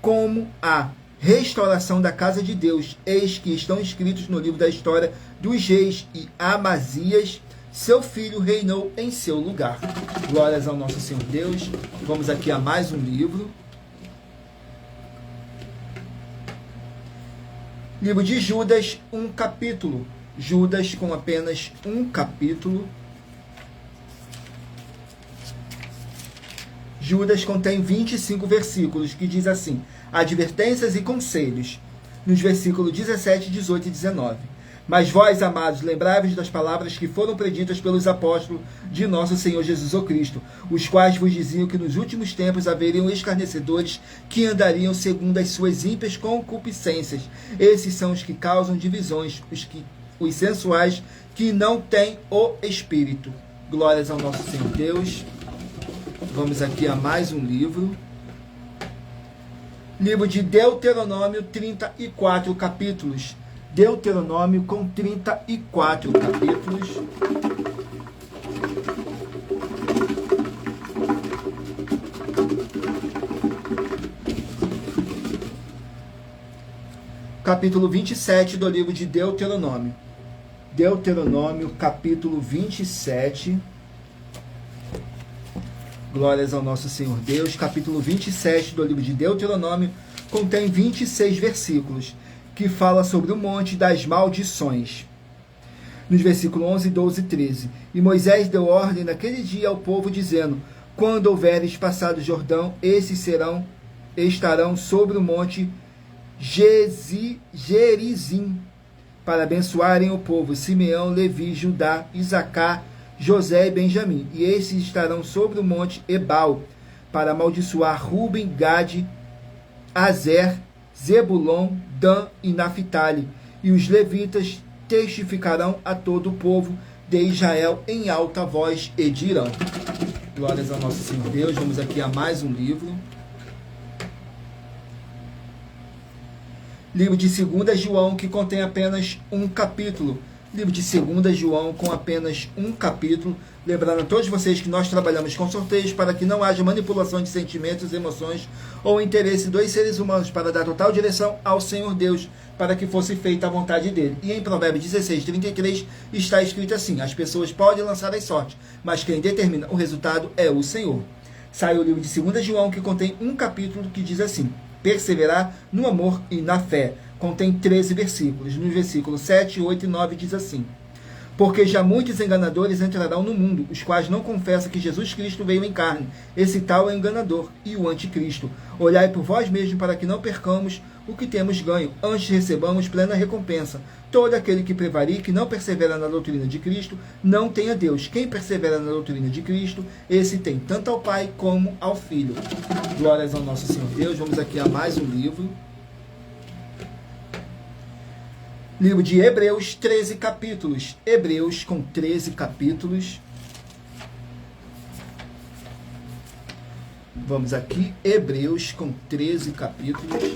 como a restauração da casa de Deus, eis que estão escritos no livro da história dos reis, e Amazias, seu filho, reinou em seu lugar. Glórias ao nosso Senhor Deus. Vamos aqui a mais um livro. Livro de Judas, 1 capítulo. Judas com apenas 1 capítulo. Judas contém 25 versículos, que diz assim: advertências e conselhos, nos versículos 17, 18 e 19. Mas vós, amados, lembrai-vos das palavras que foram preditas pelos apóstolos de nosso Senhor Jesus Cristo, os quais vos diziam que nos últimos tempos haveriam escarnecedores que andariam segundo as suas ímpias concupiscências. Esses são os que causam divisões, os sensuais, que não têm o Espírito. Glórias ao nosso Senhor Deus. Vamos aqui a mais um livro. Livro de Deuteronômio, 34 capítulos. Deuteronômio com 34 capítulos. Capítulo 27 do livro de Deuteronômio. Deuteronômio, capítulo 27. Glórias ao nosso Senhor Deus. Capítulo 27 do livro de Deuteronômio contém 26 versículos, que fala sobre o monte das maldições. Nos versículos 11, 12 e 13. E Moisés deu ordem naquele dia ao povo, dizendo: quando houveres passado o Jordão, esses estarão sobre o monte Gerizim, para abençoarem o povo: Simeão, Levi, Judá, Isacar, José e Benjamim. E esses estarão sobre o monte Ebal, para amaldiçoar Ruben, Gade, Azer, Zebulon, Dan e Naphtali. E os levitas testificarão a todo o povo de Israel em alta voz e dirão. Glórias ao nosso Senhor Deus. Vamos aqui a mais um livro. Livro de 2 João, que contém apenas 1 capítulo. Livro de 2 João com apenas 1 capítulo. Lembrando a todos vocês que nós trabalhamos com sorteios para que não haja manipulação de sentimentos, emoções ou interesse dos seres humanos, para dar total direção ao Senhor Deus, para que fosse feita a vontade dele. E em Provérbios 16, 33 está escrito assim: as pessoas podem lançar as sortes, mas quem determina o resultado é o Senhor. Sai o livro de 2 João, que contém 1 capítulo, que diz assim: perseverar no amor e na fé. Contém 13 versículos. Nos versículos 7, 8 e 9 diz assim: porque já muitos enganadores entrarão no mundo, os quais não confessam que Jesus Cristo veio em carne. Esse tal é o enganador e o anticristo. Olhai por vós mesmos, para que não percamos o que temos ganho, antes recebamos plena recompensa. Todo aquele que prevarique, não persevera na doutrina de Cristo, não tem a Deus. Quem persevera na doutrina de Cristo, esse tem tanto ao Pai como ao Filho. Glórias ao nosso Senhor Deus. Vamos aqui a mais um livro. Livro de Hebreus, 13 capítulos. Hebreus com 13 capítulos. Vamos aqui, Hebreus, com 13 capítulos.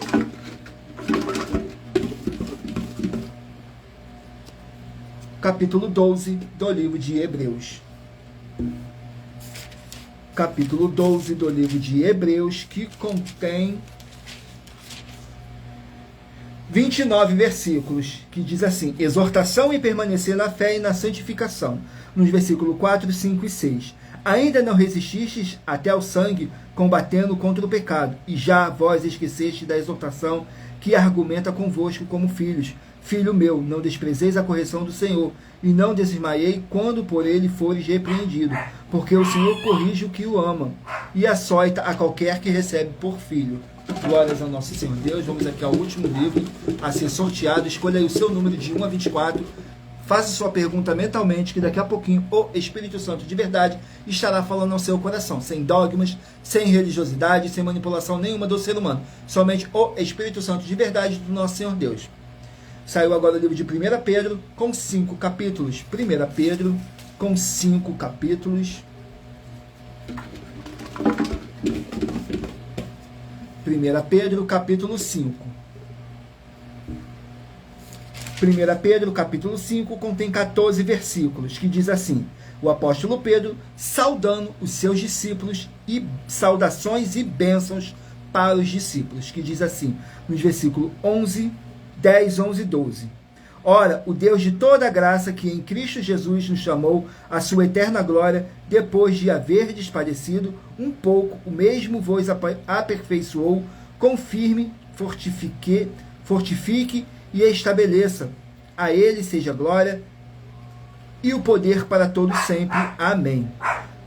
Capítulo 12 do livro de Hebreus. Capítulo 12 do livro de Hebreus, que contém 29 versículos, que diz assim: exortação e permanecer na fé e na santificação. Nos versículos 4, 5 e 6. Ainda não resististes até ao sangue, combatendo contra o pecado, e já vós esqueceste da exortação que argumenta convosco como filhos. Filho meu, não desprezeis a correção do Senhor, e não desmaiei quando por ele fores repreendido, porque o Senhor corrige o que o ama, e açoita a qualquer que recebe por filho. Glórias ao nosso Senhor Deus. Vamos aqui ao último livro a ser sorteado. Escolha aí o seu número de 1 a 24. Faça sua pergunta mentalmente, que daqui a pouquinho o Espírito Santo de verdade estará falando ao seu coração, sem dogmas, sem religiosidade, sem manipulação nenhuma do ser humano. Somente o Espírito Santo de verdade do nosso Senhor Deus. Saiu agora o livro de 1 Pedro, com 5 capítulos. 1 Pedro, com 5 capítulos. 1 Pedro, capítulo 5. 1 Pedro, capítulo 5, contém 14 versículos, que diz assim: o apóstolo Pedro, saudando os seus discípulos, e saudações e bênçãos para os discípulos, que diz assim, nos versículos 11, 10, 11 e 12. Ora, o Deus de toda graça, que em Cristo Jesus nos chamou à sua eterna glória, depois de haverdes padecido um pouco, o mesmo vos aperfeiçoou, confirme, fortifique e estabeleça. A ele seja a glória e o poder para todos sempre. Amém.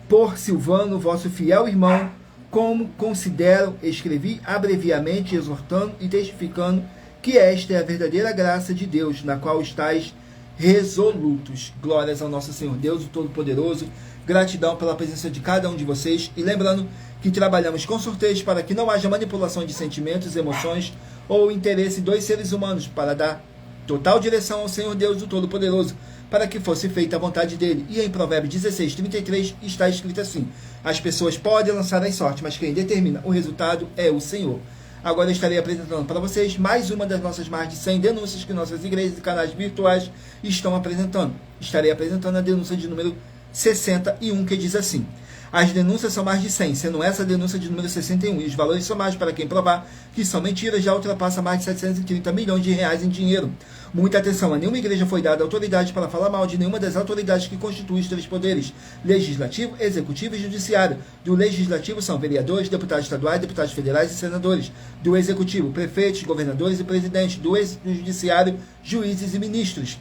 Por Silvano, vosso fiel irmão, como considero, escrevi abreviamente, exortando e testificando que esta é a verdadeira graça de Deus, na qual estáis resolutos. Glórias ao nosso Senhor Deus, o Todo-Poderoso. Gratidão pela presença de cada um de vocês. E lembrando que trabalhamos com sorteios para que não haja manipulação de sentimentos, emoções ou interesse dos seres humanos, para dar total direção ao Senhor Deus, o Todo-Poderoso, para que fosse feita a vontade dele. E em Provérbios 16, 33 está escrito assim: as pessoas podem lançar as sortes, mas quem determina o resultado é o Senhor. Agora eu estarei apresentando para vocês mais uma das nossas mais de 100 denúncias que nossas igrejas e canais virtuais estão apresentando. Estarei apresentando a denúncia de número 61, que diz assim: as denúncias são mais de 100, sendo essa a denúncia de número 61, e os valores somados para quem provar que são mentiras já ultrapassa mais de 730 milhões de reais em dinheiro. Muita atenção, a nenhuma igreja foi dada autoridade para falar mal de nenhuma das autoridades que constituem os três poderes: legislativo, executivo e judiciário. Do legislativo são vereadores, deputados estaduais, deputados federais e senadores. Do executivo, prefeitos, governadores e presidentes. Do judiciário, juízes e ministros.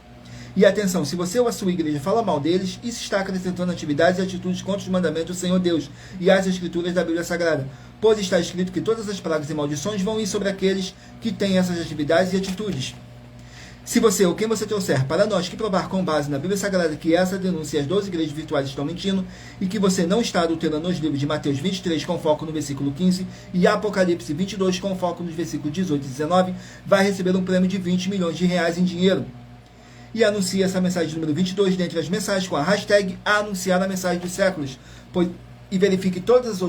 E atenção, se você ou a sua igreja fala mal deles, isso está acrescentando atividades e atitudes contra os mandamentos do Senhor Deus e as escrituras da Bíblia Sagrada. Pois está escrito que todas as pragas e maldições vão ir sobre aqueles que têm essas atividades e atitudes. Se você ou quem você trouxer para nós que provar com base na Bíblia Sagrada que essa denúncia e as 12 igrejas virtuais estão mentindo, e que você não está adulterando os livros de Mateus 23 com foco no versículo 15 e Apocalipse 22 com foco nos versículos 18 e 19, vai receber um prêmio de 20 milhões de reais em dinheiro. E anuncie essa mensagem número 22 dentre as mensagens com a hashtag anunciar a mensagem dos séculos, e verifique todas as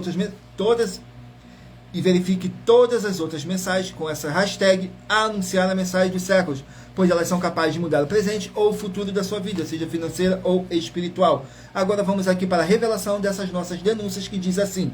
outras mensagens com essa hashtag anunciar a mensagem dos séculos, pois elas são capazes de mudar o presente ou o futuro da sua vida, seja financeira ou espiritual. Agora vamos aqui para a revelação dessas nossas denúncias, que diz assim: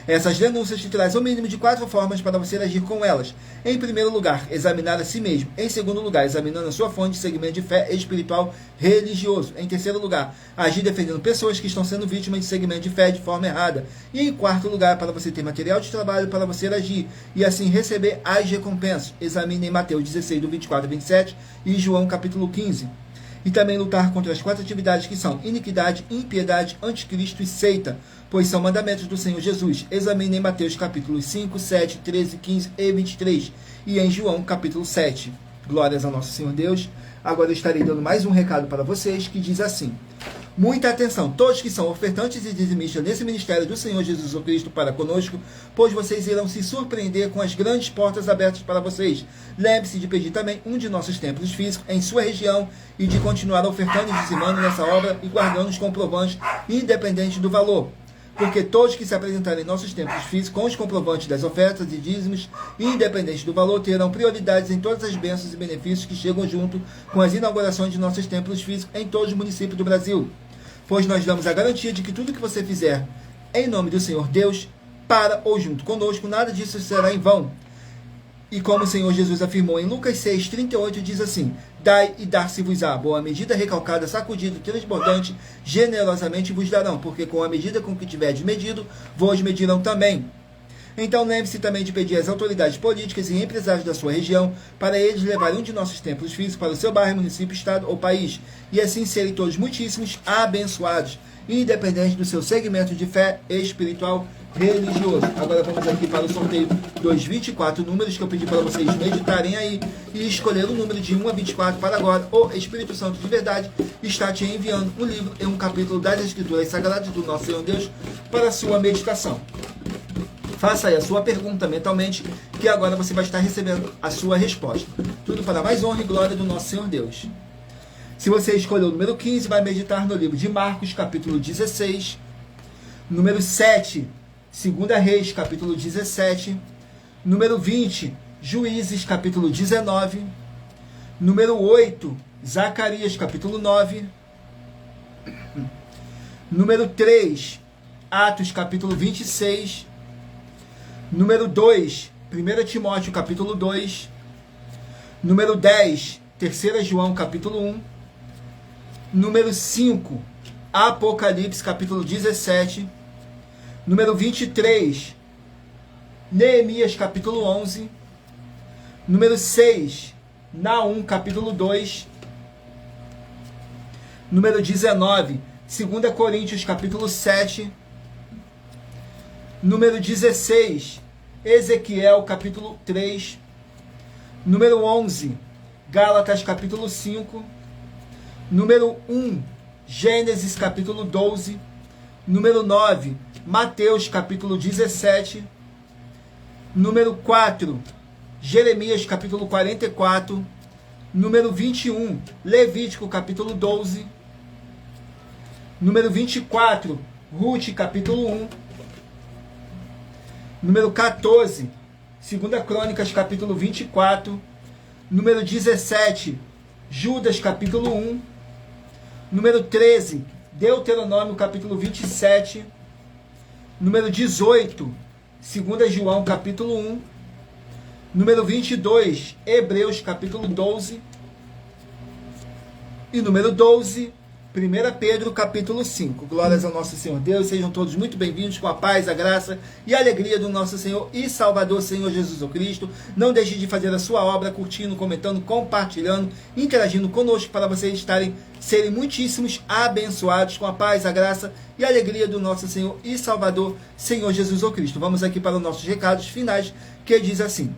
essas denúncias te trazem o mínimo de 4 formas para você agir com elas. Em primeiro lugar, examinar a si mesmo. Em segundo lugar, examinando a sua fonte de segmento de fé espiritual religioso. Em terceiro lugar, agir defendendo pessoas que estão sendo vítimas de segmento de fé de forma errada. E em quarto lugar, para você ter material de trabalho para você agir e assim receber as recompensas. Examine em Mateus 16, do 24 a 27 e João capítulo 15. E também lutar contra as 4 atividades que são iniquidade, impiedade, anticristo e seita, pois são mandamentos do Senhor Jesus. Examine em Mateus capítulos 5, 7, 13, 15 e 23 e em João capítulo 7. Glórias ao nosso Senhor Deus. Agora eu estarei dando mais um recado para vocês, que diz assim: muita atenção, todos que são ofertantes e dizimistas nesse ministério do Senhor Jesus Cristo para conosco, pois vocês irão se surpreender com as grandes portas abertas para vocês. Lembre-se de pedir também um de nossos templos físicos em sua região e de continuar ofertando e dizimando nessa obra e guardando os comprovantes, independente do valor. porque todos que se apresentarem em nossos templos físicos com os comprovantes das ofertas e dízimos, independente do valor, terão prioridades em todas as bênçãos e benefícios que chegam junto com as inaugurações de nossos templos físicos em todos os municípios do Brasil. Pois nós damos a garantia de que tudo que você fizer em nome do Senhor Deus, para ou junto conosco, nada disso será em vão. E como o Senhor Jesus afirmou em Lucas 6,38, diz assim: dai e dar-se-vos-á, boa medida, recalcada, sacudida, transbordante, generosamente vos darão, porque com a medida com que tiverdes medido, vos medirão também. Então lembre-se também de pedir às autoridades políticas e empresários da sua região para eles levarem um de nossos templos físicos para o seu bairro, município, estado ou país, e assim serem todos muitíssimos abençoados, independente do seu segmento de fé espiritual religioso. Agora vamos aqui para o sorteio dos 24 números que eu pedi para vocês meditarem aí e escolher o número de 1 a 24 para agora. O Espírito Santo de verdade está te enviando um livro e um capítulo das Escrituras Sagradas do nosso Senhor Deus para a sua meditação. Faça aí a sua pergunta mentalmente, que agora você vai estar recebendo a sua resposta. Tudo para mais honra e glória do nosso Senhor Deus. Se você escolheu o número 15, vai meditar no livro de Marcos, capítulo 16. Número 7, 2 Reis, capítulo 17. Número 20, Juízes, capítulo 19. Número 8, Zacarias, capítulo 9. Número 3, Atos, capítulo 26. Número 2, 1 Timóteo, capítulo 2. Número 10, 3 João, capítulo 1. Número 5, Apocalipse, capítulo 17. Número 23, Neemias, capítulo 11. Número 6, Naum, capítulo 2. Número 19, 2 Coríntios, capítulo 7. Número 16, Ezequiel, capítulo 3. Número 11, Gálatas, capítulo 5. Número 1, Gênesis, capítulo 12. Número 9, Mateus, capítulo 17. Número 4, Jeremias, capítulo 44. Número 21, Levítico, capítulo 12. Número 24, Ruth, capítulo 1. Número 14, 2 Crônicas, capítulo 24. Número 17, Judas, capítulo 1. Número 13, Deuteronômio, capítulo 27. Número 18, 2 João, capítulo 1. Número 22, Hebreus, capítulo 12. E número 12, 1 Pedro, capítulo 5. Glórias ao nosso Senhor Deus. Sejam todos muito bem-vindos com a paz, a graça e a alegria do nosso Senhor e Salvador, Senhor Jesus Cristo. Não deixe de fazer a sua obra, curtindo, comentando, compartilhando, interagindo conosco para vocês serem muitíssimos abençoados com a paz, a graça e a alegria do nosso Senhor e Salvador, Senhor Jesus Cristo. Vamos aqui para os nossos recados finais, que diz assim: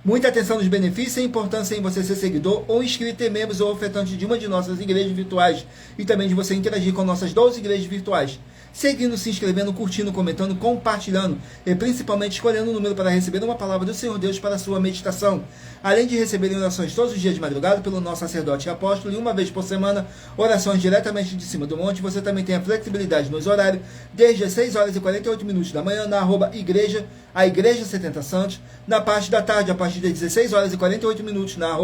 muita atenção nos benefícios e a importância em você ser seguidor ou inscrito em membros ou ofertante de uma de nossas igrejas virtuais e também de você interagir com nossas 12 igrejas virtuais, seguindo, se inscrevendo, curtindo, comentando, compartilhando e principalmente escolhendo um número para receber uma palavra do Senhor Deus para a sua meditação. Além de receberem orações todos os dias de madrugada pelo nosso sacerdote e apóstolo e uma vez por semana, orações diretamente de cima do monte, você também tem a flexibilidade nos horários, desde as 6 horas e 48 minutos da manhã, na @igreja, a Igreja 70 Santos, na parte da tarde, a partir das 16 horas e 48 minutos, na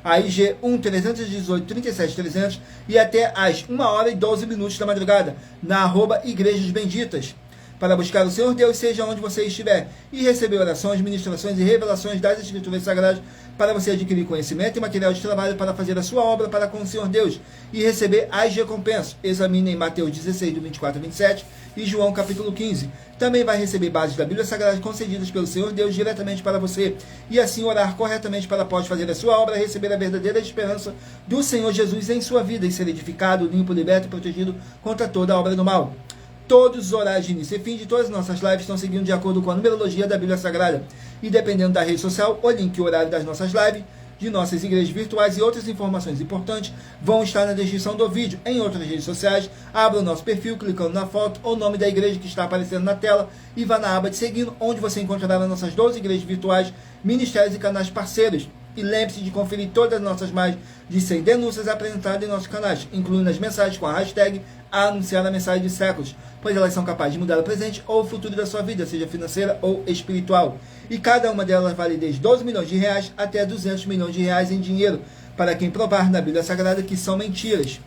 @AIG 1-318-37-300 e até às 1 hora e 12 minutos da madrugada, na @Igrejas Benditas, para buscar o Senhor Deus, seja onde você estiver, e receber orações, ministrações e revelações das Escrituras Sagradas, para você adquirir conhecimento e material de trabalho para fazer a sua obra para com o Senhor Deus, e receber as recompensas. Examine em Mateus 16, do 24 a 27, e João capítulo 15. Também vai receber bases da Bíblia Sagrada concedidas pelo Senhor Deus diretamente para você, e assim orar corretamente para após fazer a sua obra, receber a verdadeira esperança do Senhor Jesus em sua vida, e ser edificado, limpo, liberto e protegido contra toda a obra do mal. Todos os horários de início e fim de todas as nossas lives estão seguindo de acordo com a numerologia da Bíblia Sagrada. E dependendo da rede social, o link e o horário das nossas lives, de nossas igrejas virtuais e outras informações importantes vão estar na descrição do vídeo. Em outras redes sociais, abra o nosso perfil clicando na foto ou nome da igreja que está aparecendo na tela e vá na aba de seguindo, onde você encontrará nas nossas 12 igrejas virtuais, ministérios e canais parceiros. E lembre-se de conferir todas as nossas mais de 100 denúncias apresentadas em nossos canais, incluindo as mensagens com a hashtag anunciar a mensagem de séculos, pois elas são capazes de mudar o presente ou o futuro da sua vida, seja financeira ou espiritual. E cada uma delas vale desde 12 milhões de reais até 200 milhões de reais em dinheiro, para quem provar na Bíblia Sagrada que são mentiras.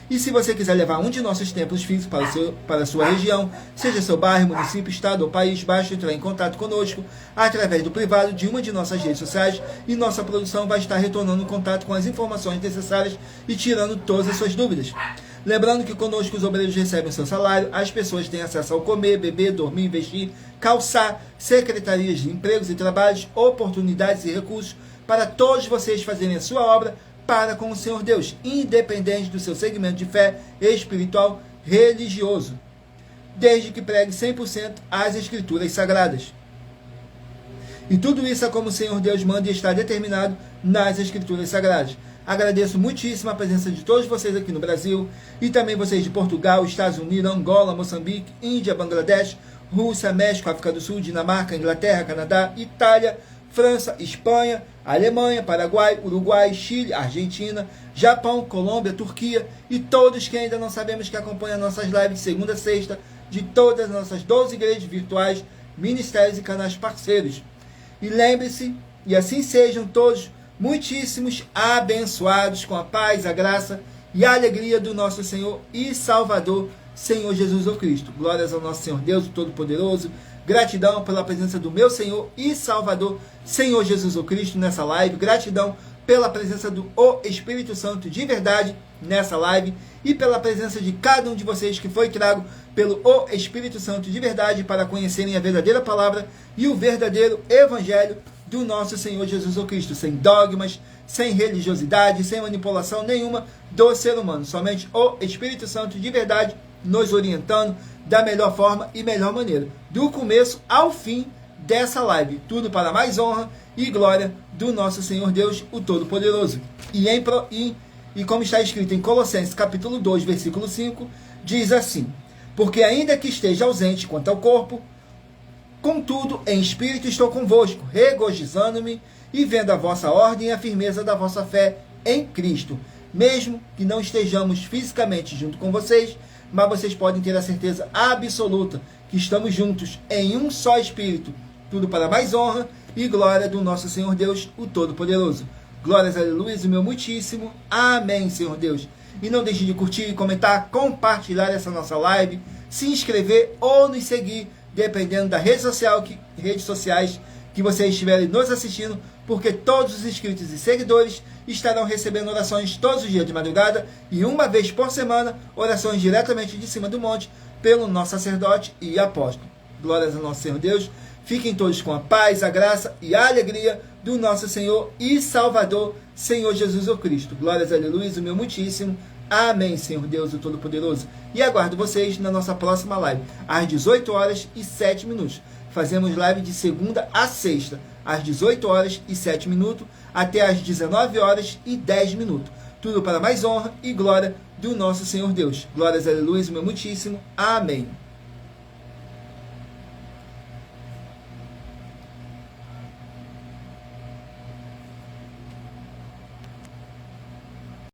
E se você quiser levar um de nossos templos físicos para a sua região, seja seu bairro, município, estado ou país, basta entrar em contato conosco através do privado de uma de nossas redes sociais e nossa produção vai estar retornando o contato com as informações necessárias e tirando todas as suas dúvidas. Lembrando que conosco os obreiros recebem seu salário, as pessoas têm acesso ao comer, beber, dormir, investir, calçar, secretarias de empregos e trabalhos, oportunidades e recursos para todos vocês fazerem a sua obra para com o Senhor Deus, independente do seu segmento de fé espiritual religioso, desde que pregue 100% as Escrituras Sagradas. E tudo isso é como o Senhor Deus manda e está determinado nas Escrituras Sagradas. Agradeço muitíssimo a presença de todos vocês aqui no Brasil, e também vocês de Portugal, Estados Unidos, Angola, Moçambique, Índia, Bangladesh, Rússia, México, África do Sul, Dinamarca, Inglaterra, Canadá, Itália, França, Espanha, Alemanha, Paraguai, Uruguai, Chile, Argentina, Japão, Colômbia, Turquia e todos que ainda não sabemos que acompanham nossas lives de segunda a sexta de todas as nossas 12 igrejas virtuais, ministérios e canais parceiros. E lembre-se, e assim sejam todos muitíssimos abençoados com a paz, a graça e a alegria do nosso Senhor e Salvador, Senhor Jesus o Cristo. Glórias ao nosso Senhor Deus, o Todo-Poderoso. Gratidão pela presença do meu Senhor e Salvador, Senhor Jesus o Cristo, nessa live. Gratidão pela presença do Espírito Santo de verdade nessa live e pela presença de cada um de vocês que foi trago pelo Espírito Santo de verdade para conhecerem a verdadeira palavra e o verdadeiro evangelho do nosso Senhor Jesus o Cristo, sem dogmas, sem religiosidade, sem manipulação nenhuma do ser humano. Somente o Espírito Santo de verdade nos orientando da melhor forma e melhor maneira, do começo ao fim dessa live, tudo para mais honra e glória do nosso Senhor Deus, o Todo-Poderoso. E como está escrito em Colossenses capítulo 2, versículo 5, diz assim: porque ainda que esteja ausente quanto ao corpo, contudo em espírito estou convosco, regozijando-me e vendo a vossa ordem e a firmeza da vossa fé em Cristo, mesmo que não estejamos fisicamente junto com vocês, mas vocês podem ter a certeza absoluta que estamos juntos em um só Espírito, tudo para mais honra e glória do nosso Senhor Deus, o Todo-Poderoso. Glórias, aleluia, o meu muitíssimo amém, Senhor Deus. E não deixe de curtir, comentar, compartilhar essa nossa live, se inscrever ou nos seguir, dependendo da redes sociais que vocês estiverem nos assistindo, porque todos os inscritos e seguidores estarão recebendo orações todos os dias de madrugada e uma vez por semana, orações diretamente de cima do monte pelo nosso sacerdote e apóstolo. Glórias ao nosso Senhor Deus. Fiquem todos com a paz, a graça e a alegria do nosso Senhor e Salvador, Senhor Jesus o Cristo. Glórias, aleluia, o meu muitíssimo amém, Senhor Deus, o Todo-Poderoso. E aguardo vocês na nossa próxima live, às 18 horas e 7 minutos. Fazemos live de segunda a sexta, às 18 horas e 7 minutos, até às 19 horas e 10 minutos. Tudo para mais honra e glória do nosso Senhor Deus. Glórias, aleluia, o meu muitíssimo amém.